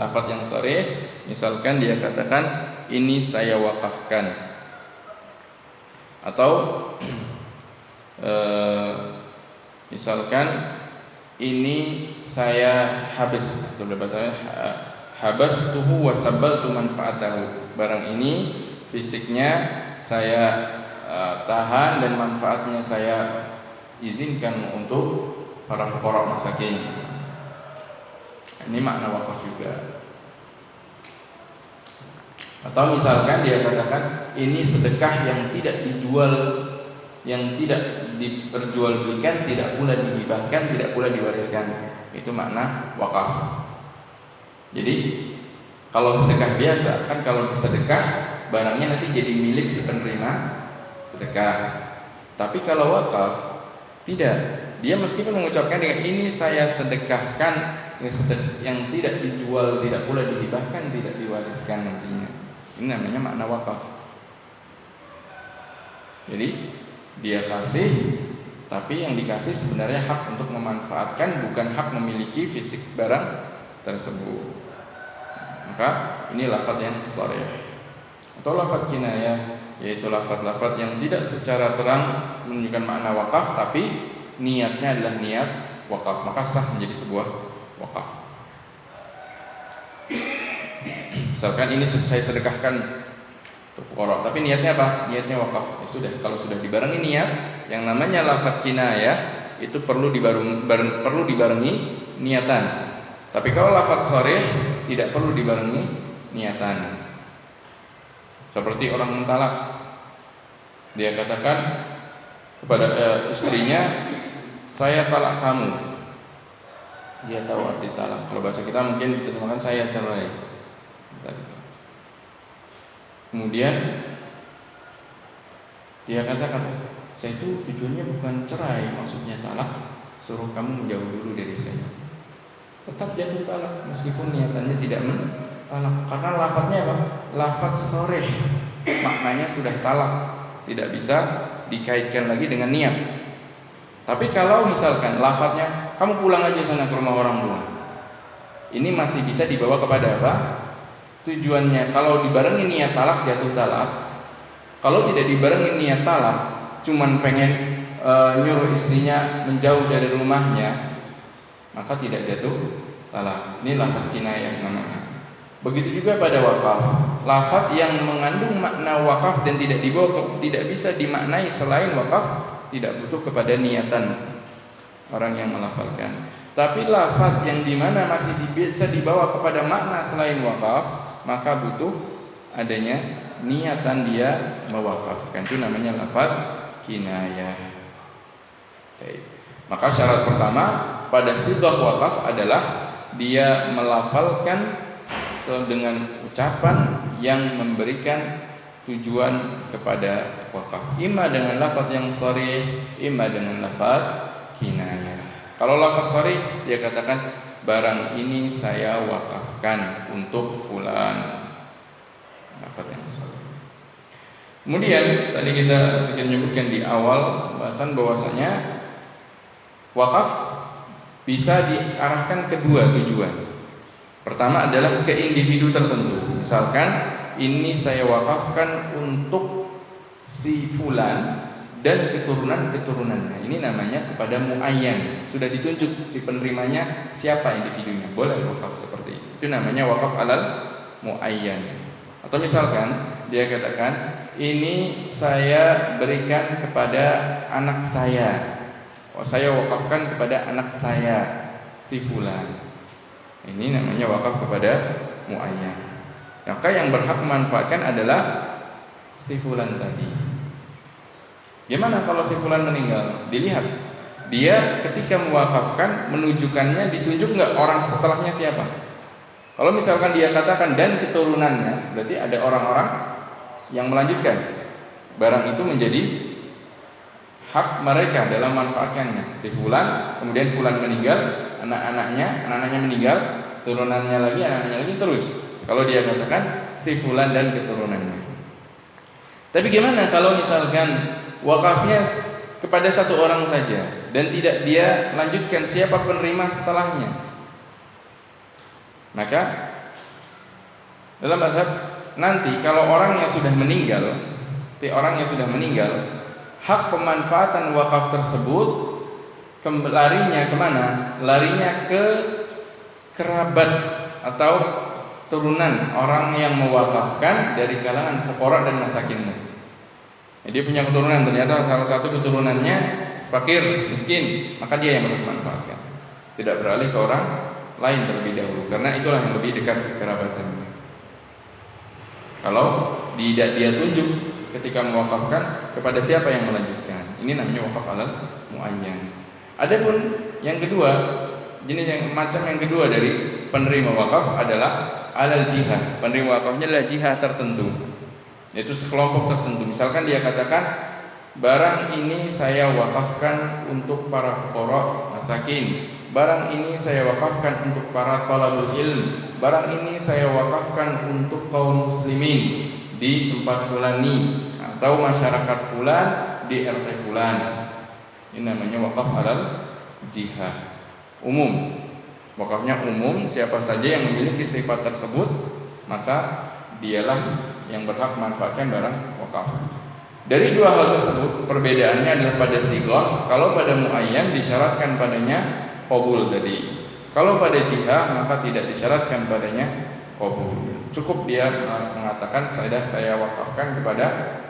Lafadz yang sharih, misalkan dia katakan ini saya wakafkan, atau misalkan ini saya habis, atau bahasanya habastuhu wa sabbaltu manfaatahu. Barang ini fisiknya saya tahan dan manfaatnya saya izinkan untuk para fuqara masakin. Ini makna wakaf juga. Atau misalkan dia katakan ini sedekah yang tidak dijual, yang tidak diperjualbelikan, tidak pula dihibahkan, tidak pula diwariskan. Itu makna wakaf. Jadi kalau sedekah biasa kan, kalau sedekah barangnya nanti jadi milik si penerima sedekah. Tapi kalau wakaf tidak, dia meskipun mengucapkan dengan ini saya sedekahkan, yang tidak dijual, tidak pula dihibahkan, tidak diwariskan nantinya. Ini namanya makna wakaf. Jadi dia kasih, tapi yang dikasih sebenarnya hak untuk memanfaatkan, bukan hak memiliki fisik barang tersebut. Maka ini lafadz yang sharih. Atau lafadz kinayah, yaitu lafadz-lafadz yang tidak secara terang menunjukkan makna wakaf, tapi niatnya adalah niat wakaf, maka sah menjadi sebuah wakaf. Misalkan ini saya sedekahkan untuk fuqara, tapi niatnya apa? Niatnya wakaf. Ya sudah, kalau sudah dibarengi niat, yang namanya lafadz kinayah itu perlu dibarengi niatan. Tapi kalau lafadz sharih tidak perlu dibarengi niatan. Seperti orang mentalak, dia katakan kepada istrinya, saya talak kamu. Dia tahu arti talak. Kalau bahasa kita mungkin diterjemahkan saya cerai. Kemudian dia katakan, saya itu tujuannya bukan cerai, maksudnya talak, suruh kamu menjauh dulu dari saya. Tetap jatuh talak meskipun niatannya tidak talak, karena lafadznya apa? Lafadz sharih, maknanya sudah talak, tidak bisa dikaitkan lagi dengan niat. Tapi kalau misalkan lafadznya kamu pulang aja sana ke rumah orang tua, ini masih bisa dibawa kepada apa? Tujuannya. Kalau dibarengi niat talak, jatuh talak. Kalau tidak dibarengi niat talak, cuman pengen nyuruh istrinya menjauh dari rumahnya, maka tidak jatuh talak. Ini lafadz kinayah namanya. Begitu juga pada wakaf, lafadz yang mengandung makna wakaf dan tidak bisa dimaknai selain wakaf, tidak butuh kepada niatan orang yang melafalkan. Tapi lafadz yang dimana masih bisa dibawa kepada makna selain wakaf, maka butuh adanya niatan dia mewakafkan. Itu namanya lafadz kinayah. Maka syarat pertama pada sighah wakaf adalah dia melafalkan dengan ucapan yang memberikan tujuan kepada wakaf, imma dengan lafadz yang sharih, imma dengan lafadz kinayah. Kalau lafadz sharih dia katakan barang ini saya wakafkan untuk fulan, lafadz yang sharih. Kemudian tadi kita sedikit menyebutkan di awal bahasan bahwasanya wakaf bisa diarahkan ke dua tujuan. Pertama adalah ke individu tertentu. Misalkan ini saya wakafkan untuk si fulan dan keturunan-keturunannya. Ini namanya kepada muayyan. Sudah ditunjuk si penerimanya siapa individunya. Boleh wakaf seperti itu. Itu namanya wakaf alal muayyan. Atau misalkan dia katakan ini saya berikan kepada anak saya. Saya wakafkan kepada anak saya si fulan. Ini namanya wakaf kepada muayyan. Maka yang berhak memanfaatkan adalah si fulan tadi. Gimana kalau si fulan meninggal? Dilihat dia ketika mewakafkan menunjukkannya, ditunjuk nggak orang setelahnya siapa? Kalau misalkan dia katakan dan keturunannya, berarti ada orang-orang yang melanjutkan. Barang itu menjadi hak mereka dalam manfaatkannya. Si fulan, kemudian fulan meninggal, anak-anaknya meninggal, turunannya lagi, anak-anaknya lagi, terus. Kalau dia katakan si fulan dan keturunannya. Tapi gimana kalau misalkan wakafnya kepada satu orang saja dan tidak dia lanjutkan siapa penerima setelahnya? Maka dalam mazhab nanti kalau orang yang sudah meninggal, hak pemanfaatan wakaf tersebut larinya kemana? Larinya ke kerabat atau turunan orang yang mewakafkan dari kalangan fuqara dan masakinnya. Jadi dia punya keturunan, ternyata salah satu keturunannya fakir, miskin, maka dia yang memanfaatkan. Tidak beralih ke orang lain terlebih dahulu, karena itulah yang lebih dekat kekerabatannya. Kalau tidak dia tunjuk ketika mewakafkan kepada siapa yang melanjutkan, ini namanya wakaf alal muayyan. Adapun yang kedua, jenis yang macam yang kedua dari penerima wakaf adalah alal jihah. Penerima wakafnya adalah jihah tertentu, yaitu sekelompok tertentu. Misalkan dia katakan, barang ini saya wakafkan untuk para fuqara masakin, barang ini saya wakafkan untuk para talabul ilm, barang ini saya wakafkan untuk kaum muslimin di tempat fulani atau masyarakat fulan di RT fulan. Ini namanya wakaf alal jihah, umum. Wakafnya umum, siapa saja yang memiliki sifat tersebut maka dialah yang berhak memanfaatkan barang wakaf. Dari dua hal tersebut perbedaannya adalah pada sighah. Kalau pada muayyan disyaratkan padanya qabul tadi. Kalau pada jihah maka tidak disyaratkan padanya qabul. Cukup dia mengatakan saya wakafkan kepada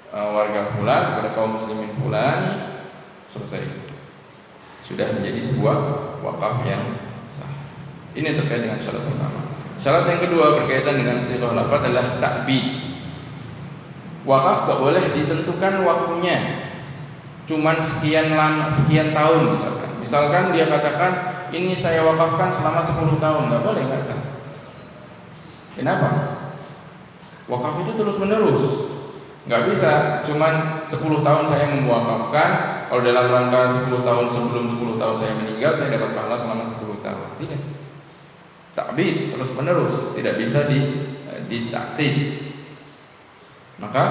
warga fulan, kepada kaum muslimin fulan, selesai. Sudah menjadi sebuah wakaf yang sah. Ini terkait dengan syarat pertama. Syarat yang kedua berkaitan dengan sighah lafaz adalah ta'bid. Wakaf tak boleh ditentukan waktunya, cuman sekian tahun misalkan. Misalkan dia katakan ini saya wakafkan selama 10 tahun, nggak boleh, nggak sah. Kenapa? Wakaf itu terus menerus, nggak bisa cuman 10 tahun saya mewakafkan. Kalau dalam rangka 10 tahun sebelum 10 tahun saya meninggal, saya dapat pahala selama 10 tahun. Tidak. Ta'bid terus menerus, tidak bisa ditaktid. Maka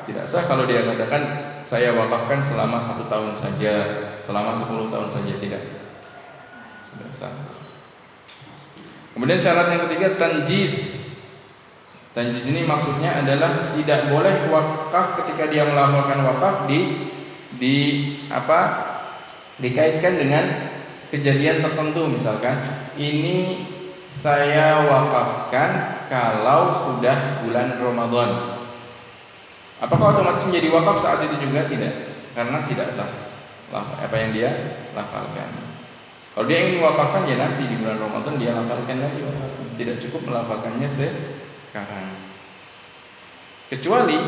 tidak sah kalau dia katakan saya wakafkan selama 1 tahun saja, selama 10 tahun saja, tidak sah. Kemudian syarat yang ketiga tanjis. Tanjis ini maksudnya adalah tidak boleh wakaf ketika dia melafalkan wakaf dikaitkan dengan kejadian tertentu. Misalkan ini saya wakafkan kalau sudah bulan Ramadan. Apakah otomatis menjadi wakaf saat itu juga? Tidak, karena tidak sah apa yang dia lafalkan. Kalau dia ingin mewakafkan ya nanti di bulan Ramadan dia lafalkan lagi. Tidak cukup melafalkannya sekarang. Kecuali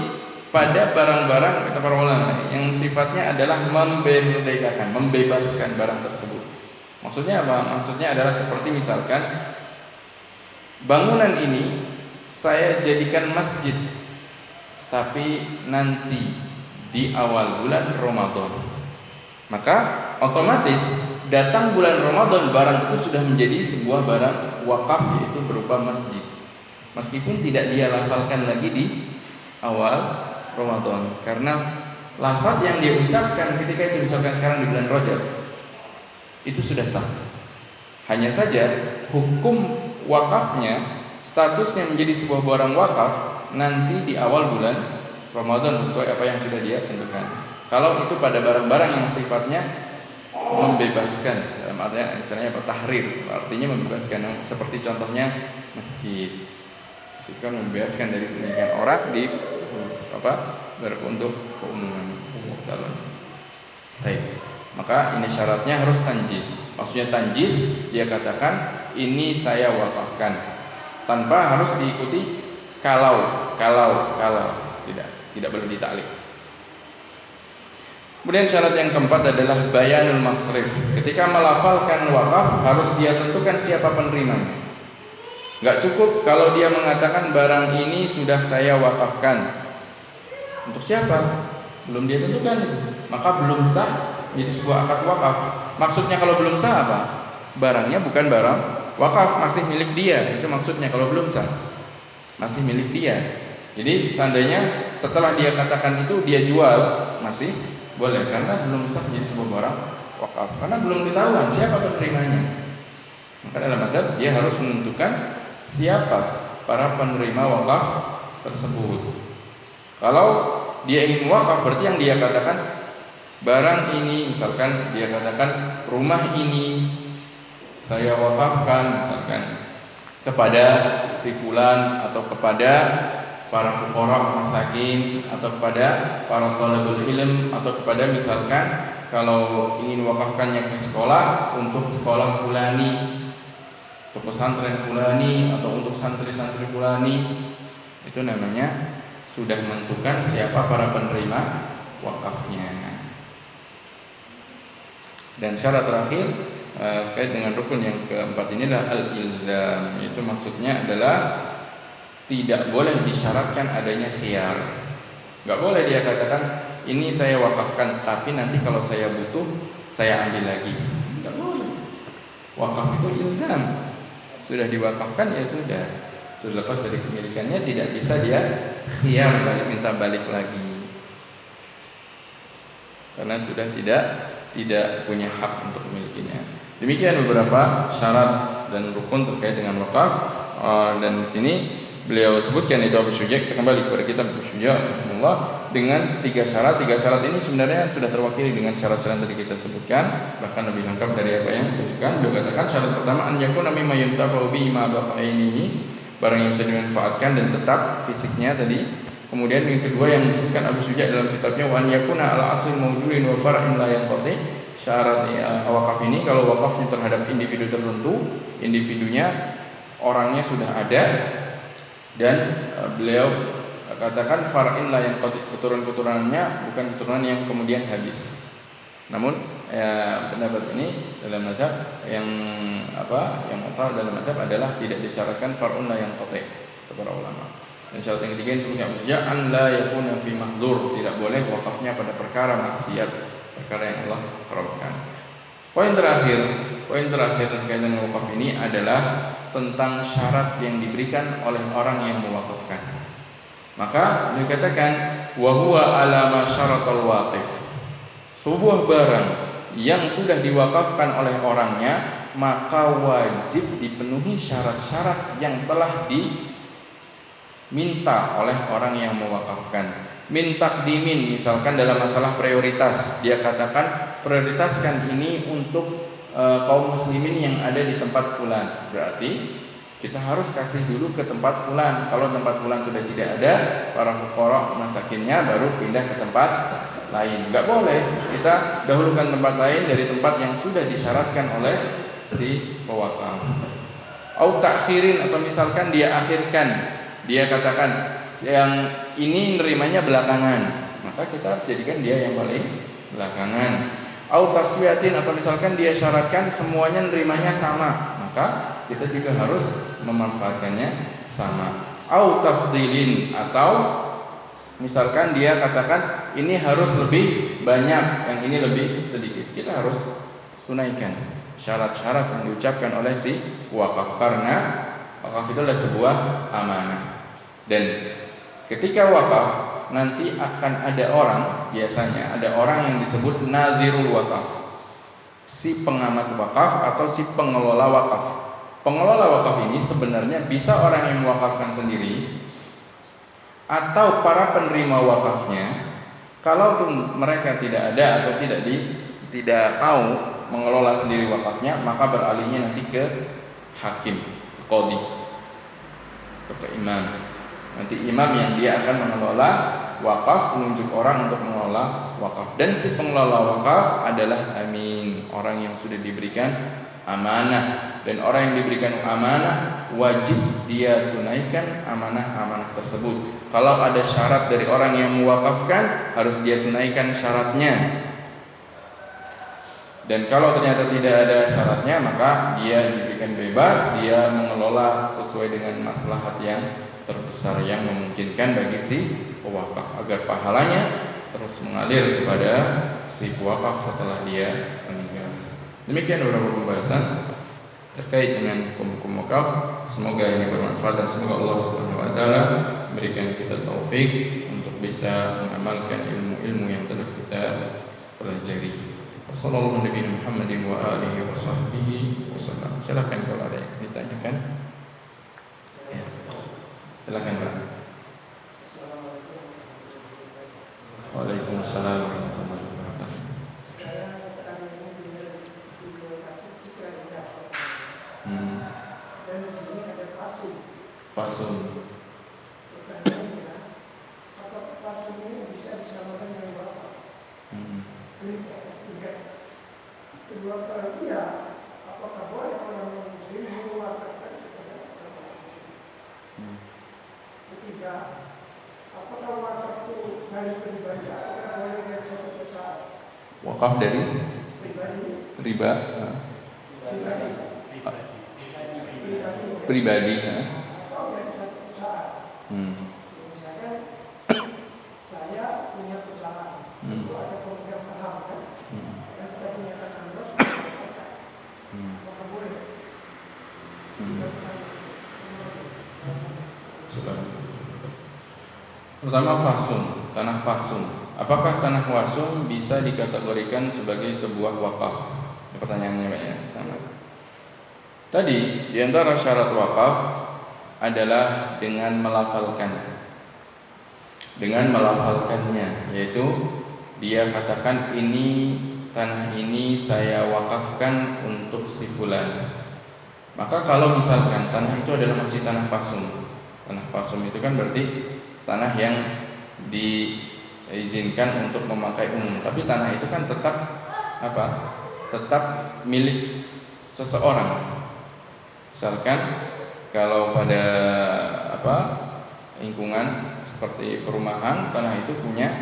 pada barang-barang kata para ulama yang sifatnya adalah memerdekakan, membebaskan barang tersebut. Maksudnya apa? Maksudnya adalah seperti misalkan bangunan ini saya jadikan masjid, tapi nanti di awal bulan Ramadan, maka otomatis datang bulan Ramadan barang itu sudah menjadi sebuah barang wakaf, yaitu berupa masjid, meskipun tidak dia lafalkan lagi di awal Ramadan, karena lafaz yang dia ucapkan ketika itu, misalkan sekarang di bulan Rajab, itu sudah sah. Hanya saja hukum wakafnya, statusnya menjadi sebuah barang wakaf nanti di awal bulan Ramadan sesuai apa yang sudah dia tentukan. Kalau itu pada barang-barang yang sifatnya membebaskan, dalam artinya istilahnya tahrir, artinya membebaskan, seperti contohnya masjid, itu kan membebaskan dari pendidikan orang di untuk keumuman. Baik, maka ini syaratnya harus tanjis. Maksudnya tanjis, dia katakan ini saya wakafkan tanpa harus diikuti kalau tidak boleh ditaklid. Kemudian syarat yang keempat adalah bayanul masrif. Ketika melafalkan wakaf harus dia tentukan siapa penerimanya. Gak cukup kalau dia mengatakan barang ini sudah saya wakafkan. Untuk siapa? Belum dia tentukan, maka belum sah jadi sebuah akad wakaf. Maksudnya kalau belum sah apa? Barangnya bukan barang wakaf, masih milik dia. Itu maksudnya kalau belum sah, masih milik dia. Jadi seandainya setelah dia katakan itu dia jual, masih boleh, karena belum sah jadi sebuah barang wakaf, karena belum ketahuan siapa penerimanya. Maka dalam mazhab dia harus menentukan siapa para penerima wakaf tersebut. Kalau dia ingin wakaf, berarti yang dia katakan barang ini, misalkan dia katakan rumah ini saya wakafkan misalkan kepada si fulan atau kepada para fuqara masakin atau kepada para thalibul ilm atau kepada misalkan kalau ingin wakafkannya ke sekolah untuk sekolah fulani, untuk pesantren fulani atau untuk santri-santri fulani, itu namanya sudah menentukan siapa para penerima wakafnya. Dan syarat terakhir kait dengan rukun yang keempat inilah al-ilzam, itu maksudnya adalah tidak boleh disyaratkan adanya khiyar. Gak boleh dia katakan ini saya wakafkan tapi nanti kalau saya butuh saya ambil lagi. Gak boleh. Wakaf itu ilzam. Sudah diwakafkan ya sudah lepas dari kepemilikannya, tidak bisa dia khiyar minta balik lagi. Karena sudah tidak punya hak untuk memilikinya. Demikian beberapa syarat dan rukun terkait dengan wakaf. Dan di sini beliau sebutkan itu Abu Syuja'. Kita kembali kepada kitab Abu Syuja' dengan tiga syarat. Tiga syarat ini sebenarnya sudah terwakili dengan syarat-syarat yang tadi kita sebutkan, bahkan lebih lengkap dari apa yang kita sebutkan. Beliau katakan syarat pertama an yakuna mimma yuntafa'u bihi ma baqainihi, barang yang bisa dimanfaatkan dan tetap fisiknya tadi. Kemudian yang kedua yang disebutkan Abu Syuja' dalam kitabnya wa an yakuna ala aslin mawjudin wa far'in la yanqati. Syarat wakaf ini kalau wakafnya terhadap individu tertentu, individunya orangnya sudah ada dan beliau katakan far'in la yanqati, keturunan-keturunannya bukan keturunan yang kemudian habis. Namun pendapat ini dalam mazhab yang utama dalam mazhab adalah tidak disyaratkan far'un la yanqati para ulama. Dan syarat yang ketiga disebutnya Abu Syuja' an la yakuna fi mahdzur, tidak boleh wakafnya pada perkara maksiat, perkara yang Allah haramkan. Poin terakhir terkait dengan wakaf ini adalah tentang syarat yang diberikan oleh orang yang mewakafkan. Maka dikatakan wa huwa ala ma syaratal waqif. Sebuah barang yang sudah diwakafkan oleh orangnya, maka wajib dipenuhi syarat-syarat yang telah diminta oleh orang yang mewakafkan. Min taqdimin, misalkan dalam masalah prioritas, dia katakan prioritaskan ini untuk kaum muslimin yang ada di tempat fulan. Berarti kita harus kasih dulu ke tempat fulan. Kalau tempat fulan sudah tidak ada, para fuqara masakinnya baru pindah ke tempat lain. Enggak boleh kita dahulukan tempat lain dari tempat yang sudah disyaratkan oleh si pewakaf. Au ta'khirin, atau misalkan dia akhirkan, dia katakan yang ini nerimanya belakangan, maka kita jadikan dia yang paling belakangan. Au taswiyatin, atau misalkan dia syaratkan semuanya nerimanya sama, maka kita juga harus memanfaatkannya sama. Au tafdilin, atau misalkan dia katakan ini harus lebih banyak, yang ini lebih sedikit, kita harus tunaikan syarat-syarat yang diucapkan oleh si wakaf, karena wakaf itu adalah sebuah amanah. Dan ketika wakaf nanti akan ada orang, biasanya ada orang yang disebut nadhirul wakaf, si pengamat wakaf atau si pengelola wakaf. Pengelola wakaf ini sebenarnya bisa orang yang mewakafkan sendiri atau para penerima wakafnya. Kalau mereka tidak ada atau tidak mau mengelola sendiri wakafnya, maka beralihnya nanti ke hakim, ke qadhi, atau ke imam. Nanti imam yang dia akan mengelola wakaf, menunjuk orang untuk mengelola wakaf. Dan si pengelola wakaf adalah amin, orang yang sudah diberikan amanah. Dan orang yang diberikan amanah wajib dia tunaikan amanah-amanah tersebut. Kalau ada syarat dari orang yang mewakafkan, harus dia tunaikan syaratnya. Dan kalau ternyata tidak ada syaratnya, maka dia diberikan bebas, dia mengelola sesuai dengan maslahat yang terbesar yang memungkinkan bagi si pewakaf, agar pahalanya terus mengalir kepada si pewakaf setelah dia meninggal. Demikian beberapa pembahasan terkait dengan hukum wakaf. Semoga ini bermanfaat dan semoga Allah Subhanahu wa taala berikan kita taufik untuk bisa mengamalkan ilmu-ilmu yang telah kita pelajari. Wassallallahu Nabi Muhammadin wa alihi wa sahbihi wasallam. Silakan kalau ada yang ditanyakan. Ya. Silakan Pak. Waalaikumsalam warahmatullahi wabarakatuh. Dan di sini ada fasum. Fasum. Pertanyaannya, apakah fasum ini bisa disamakan dengan berapa? Tiga. Kedua kali iya, apakah boleh orang muslim mewakafkan kepada orang muslim? Ketiga, apakah wakaf itu dari pribadi atau boleh dari suatu perusahaan? Wakaf dari Pribadi. riba. Pribadi. Atau dari satu perusahaan. Misalkan saya punya perusahaan, itu ada pemegang saham kan, dan kita punya kantor, maka boleh. Pertama fasum, tanah fasum. Apakah tanah fasum bisa dikategorikan sebagai sebuah wakaf? Pertanyaannya Pak ya. Tadi di antara syarat wakaf adalah dengan melafalkannya, yaitu dia katakan ini tanah ini saya wakafkan untuk si fulan. Maka kalau misalkan tanah itu adalah masih tanah fasum. Tanah fasum itu kan berarti tanah yang diizinkan untuk memakai umum, tapi tanah itu kan tetap apa? Tetap milik seseorang. Misalkan kalau pada lingkungan seperti perumahan, tanah itu punya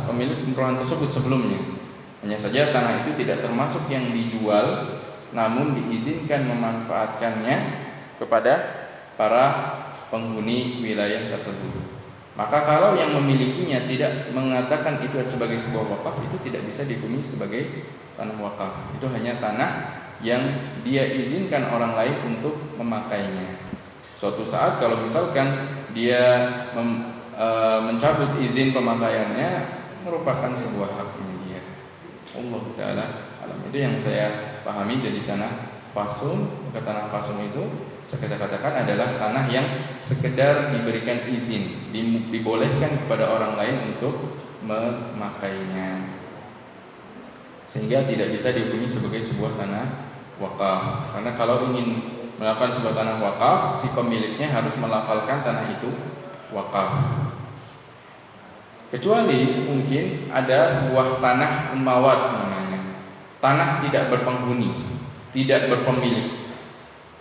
pemilik perumahan tersebut sebelumnya. Hanya saja tanah itu tidak termasuk yang dijual, namun diizinkan memanfaatkannya kepada para penghuni wilayah tersebut. Maka kalau yang memilikinya tidak mengatakan itu sebagai sebuah wakaf, itu tidak bisa dihukumi sebagai tanah wakaf. Itu hanya tanah yang dia izinkan orang lain untuk memakainya. Suatu saat kalau misalkan dia mencabut izin pemakaiannya, merupakan sebuah haknya dia. Allah Ta'ala alam. Itu yang saya pahami dari tanah fasum. Maka tanah fasum itu saya katakan adalah tanah yang sekedar diberikan izin, dibolehkan kepada orang lain untuk memakainya, sehingga tidak bisa dihukumi sebagai sebuah tanah wakaf. Karena kalau ingin melakukan sebuah tanah wakaf, si pemiliknya harus melafalkan tanah itu wakaf. Kecuali mungkin ada sebuah tanah umawat namanya, tanah tidak berpenghuni, tidak berpemilik,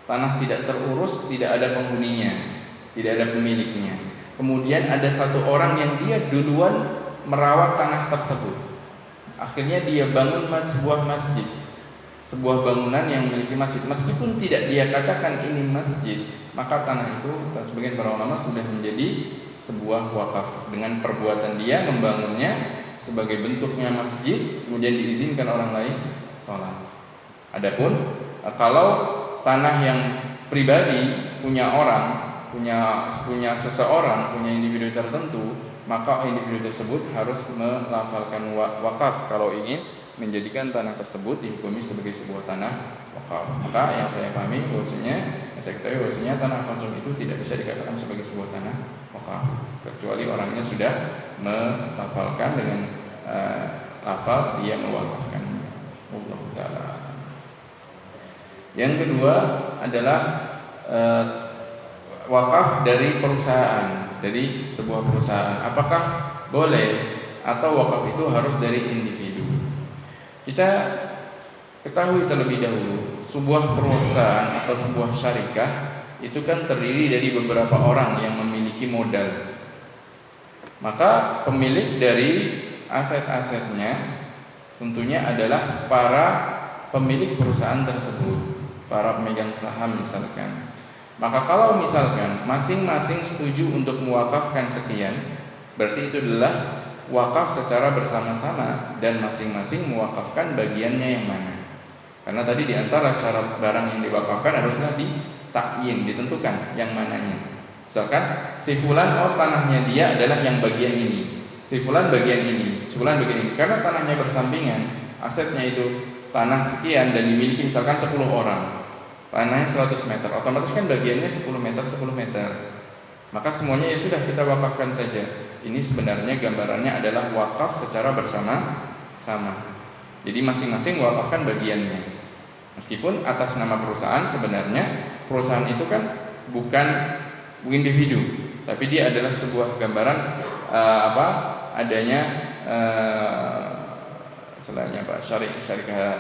tanah tidak terurus, tidak ada penghuninya, tidak ada pemiliknya. Kemudian ada satu orang yang dia duluan merawat tanah tersebut. Akhirnya dia bangun sebuah masjid, sebuah bangunan yang memiliki masjid. Meskipun tidak dia katakan ini masjid, maka tanah itu sebagian para ulama sudah menjadi sebuah wakaf dengan perbuatan dia membangunnya sebagai bentuknya masjid, kemudian diizinkan orang lain sholat. Adapun kalau tanah yang pribadi punya orang, punya seseorang, punya individu tertentu, maka individu tersebut harus melafalkan wakaf kalau ingin menjadikan tanah tersebut dihukumi sebagai sebuah tanah wakaf. Maka yang saya pahami saya ketahui bahwasanya tanah fasum itu tidak bisa dikatakan sebagai sebuah tanah wakaf, kecuali orangnya sudah melafalkan dengan lafal dia mewakafkan. Allah Ta'ala. Yang kedua adalah wakaf dari perusahaan, dari sebuah perusahaan. Apakah boleh atau wakaf itu harus dari individu? Kita ketahui terlebih dahulu, sebuah perusahaan atau sebuah syarikah itu kan terdiri dari beberapa orang yang memiliki modal. Maka pemilik dari aset-asetnya tentunya adalah para pemilik perusahaan tersebut, para pemegang saham misalkan. Maka kalau misalkan masing-masing setuju untuk mewakafkan sekian, berarti itu adalah wakaf secara bersama-sama dan masing-masing mewakafkan bagiannya yang mana. Karena tadi di antara syarat barang yang diwakafkan haruslah ditakyin, ditentukan yang mananya. Misalkan si fulan tanahnya dia adalah yang bagian ini. si fulan bagian ini, si fulan bagian ini. Karena tanahnya bersampingan, asetnya itu tanah sekian dan dimiliki misalkan 10 orang. Tanahnya 100 meter, otomatis kan bagiannya 10 meter 10 meter. Maka semuanya ya sudah kita wakafkan saja. Ini sebenarnya gambarannya adalah wakaf secara bersama-sama. Jadi masing-masing wakafkan bagiannya. Meskipun atas nama perusahaan, sebenarnya perusahaan itu kan bukan individu, tapi dia adalah sebuah gambaran adanya selainnya syarikat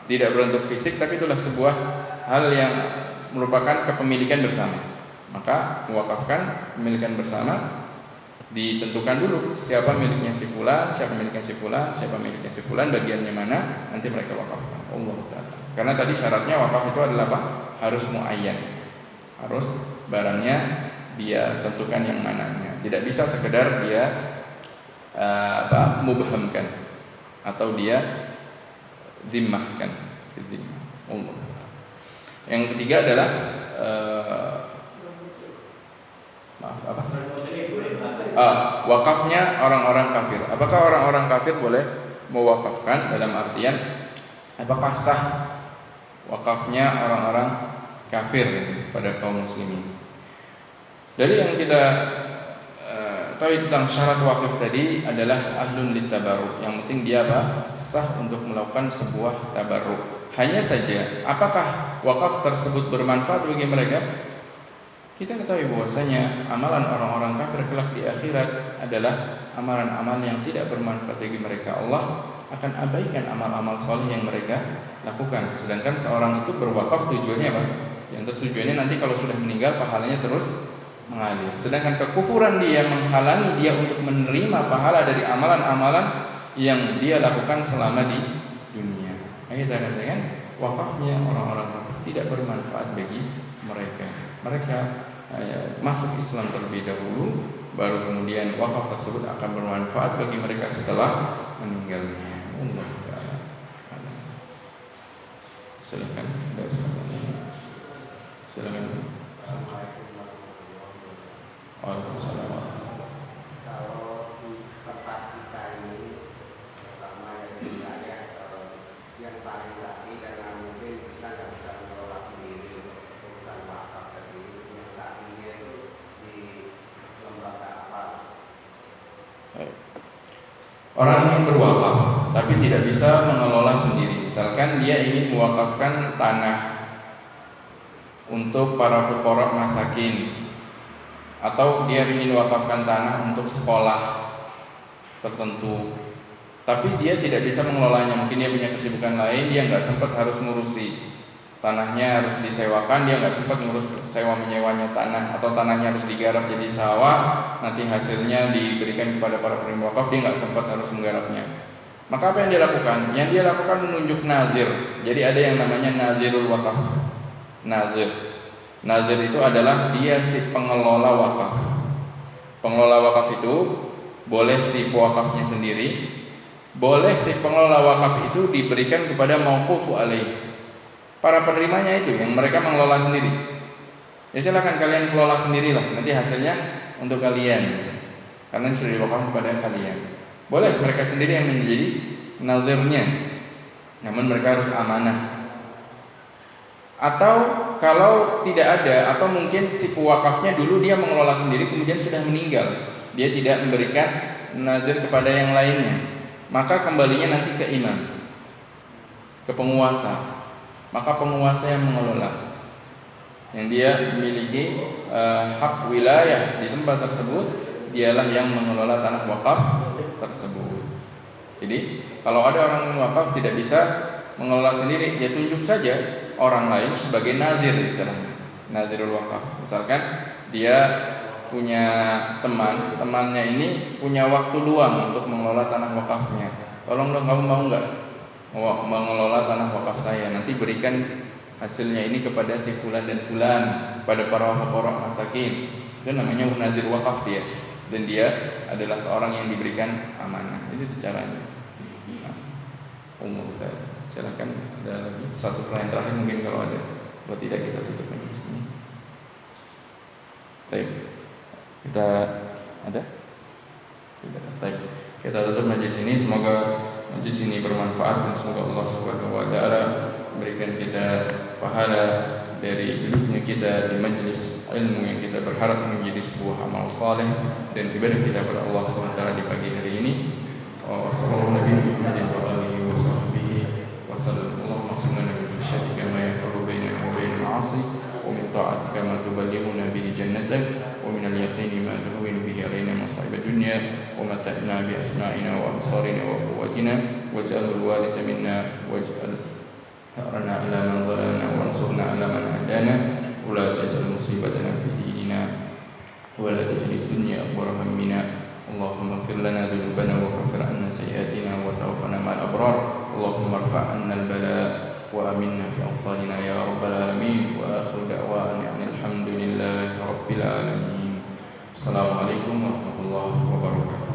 tidak berbentuk fisik, tapi itulah sebuah hal yang merupakan kepemilikan bersama. Maka mewakafkan kepemilikan bersama, ditentukan dulu siapa miliknya si fulan, siapa miliknya si fulan, siapa miliknya si fulan, bagiannya mana, nanti mereka wakafkan. Allah Ta'ala. Karena tadi syaratnya wakaf itu adalah apa? Harus muayyan. Harus barangnya dia tentukan yang mananya. Tidak bisa sekedar dia mubhamkan atau dia zimmahkan. Allah. Yang ketiga adalah wakafnya orang-orang kafir. Apakah orang-orang kafir boleh mewakafkan, dalam artian apakah sah wakafnya orang-orang kafir pada kaum muslimin? Dari yang kita tahu tentang syarat wakaf tadi adalah ahlun littabarruk. Yang penting dia sah untuk melakukan sebuah tabarruk. Hanya saja apakah wakaf tersebut bermanfaat bagi mereka? Kita ketahui bahwasanya amalan orang-orang kafir kelak di akhirat adalah amalan-amalan yang tidak bermanfaat bagi mereka. Allah akan abaikan amal-amal soleh yang mereka lakukan. Sedangkan seorang itu berwakaf tujuannya apa? Yang tujuannya nanti kalau sudah meninggal pahalanya terus mengalir. Sedangkan kekufuran dia menghalangi dia untuk menerima pahala dari amalan-amalan yang dia lakukan selama di dunia. Kita katakan wakafnya orang-orang kafir tidak bermanfaat bagi mereka. Mereka masuk Islam terlebih dahulu, baru kemudian wakaf tersebut akan bermanfaat bagi mereka setelah meninggalnya. Allah Ta'ala. Silakan. Silakan. Waalaikumsalam. Kalau di tempat kita ini, terutama yang di wilayah yang paling sakit, karena mungkin kita nggak bisa mengelola sendiri urusan wakaf tadi, yang sakitnya itu di lembaga apa? Orang ingin berwakaf, tapi tidak bisa mengelola sendiri. Misalkan dia ingin mewakafkan tanah untuk para fuqara masakin, atau dia ingin wakafkan tanah untuk sekolah tertentu, tapi dia tidak bisa mengelolanya. Mungkin dia punya kesibukan lain, dia nggak sempat harus ngurusi tanahnya, harus disewakan, dia nggak sempat ngurus sewa menyewanya tanah, atau tanahnya harus digarap jadi sawah, nanti hasilnya diberikan kepada para penerima wakaf, dia nggak sempat harus menggarapnya. Maka apa yang dia lakukan? Yang dia lakukan menunjuk nazir. Jadi ada yang namanya nazirul wakaf. Nazir itu adalah dia si pengelola wakaf. Pengelola wakaf itu boleh si pewakafnya sendiri, boleh si pengelola wakaf itu diberikan kepada mauqufu alaih, para penerimanya itu yang mereka mengelola sendiri. Ya silakan kalian kelola sendirilah, nanti hasilnya untuk kalian, karena sudah diwakafkan kepada kalian. Boleh mereka sendiri yang menjadi nazirnya, namun mereka harus amanah. Atau kalau tidak ada, atau mungkin si pewakafnya dulu dia mengelola sendiri, kemudian sudah meninggal, dia tidak memberikan nazir kepada yang lainnya, maka kembalinya nanti ke imam, ke penguasa. Maka penguasa yang mengelola, yang dia memiliki hak wilayah di tempat tersebut, dialah yang mengelola tanah wakaf tersebut. Jadi kalau ada orang yang wakaf tidak bisa mengelola sendiri, dia tunjuk saja orang lain sebagai nazir, istilahnya nazirul wakaf. Misalkan dia punya temannya ini punya waktu luang untuk mengelola tanah wakafnya. Tolong dong, kamu mau nggak mengelola tanah wakaf saya? Nanti berikan hasilnya ini kepada si fulan dan fulan, pada para fuqara masakin. Itu namanya nazir wakaf dia, dan dia adalah seorang yang diberikan amanah. Itu caranya. Umum. Silakan, ada lagi satu pertanyaan terakhir mungkin kalau ada. Kalau tidak kita tutup di sini. Baik. Kita ada? Tidak. Baik. Kita tutup majlis ini, semoga majlis ini bermanfaat dan semoga Allah Subhanahu wa taala memberikan kita pahala dari duduknya kita di majlis ilmu yang kita berharap menjadi sebuah amal saleh dan ibadah kita kepada Allah Subhanahu wa taala di pagi hari ini. Sallallahu alaihi wa sahbihi wa sallam. Allahumma salli ala khasyatika ma yaqulu bainana wa bainal ma'asi wa min ta'atika ma tuballighuna bihi jannatak wa min al-yaqini ma tuhwinu bihi alaina masa'ib ad-dunya wa mata'na bi asma'ina wa absarina wa quwwatina waj'alhu al-waritha minna waj'al ثأرنا على من ظلمنا وانصرنا على من عادانا ولا تجعل مصيبتنا في ديننا ولا تجعل الدنيا أكبر همنا اللهم اغفر لنا ذنوبنا وكفر عنا سيئاتنا وتوفنا مع الأبرار اللهم ارفع عنا البلاء وآمنا في أوطاننا يا رب العالمين وآخر دعوانا أن الحمد لله رب العالمين. السلام عليكم ورحمة الله وبركاته.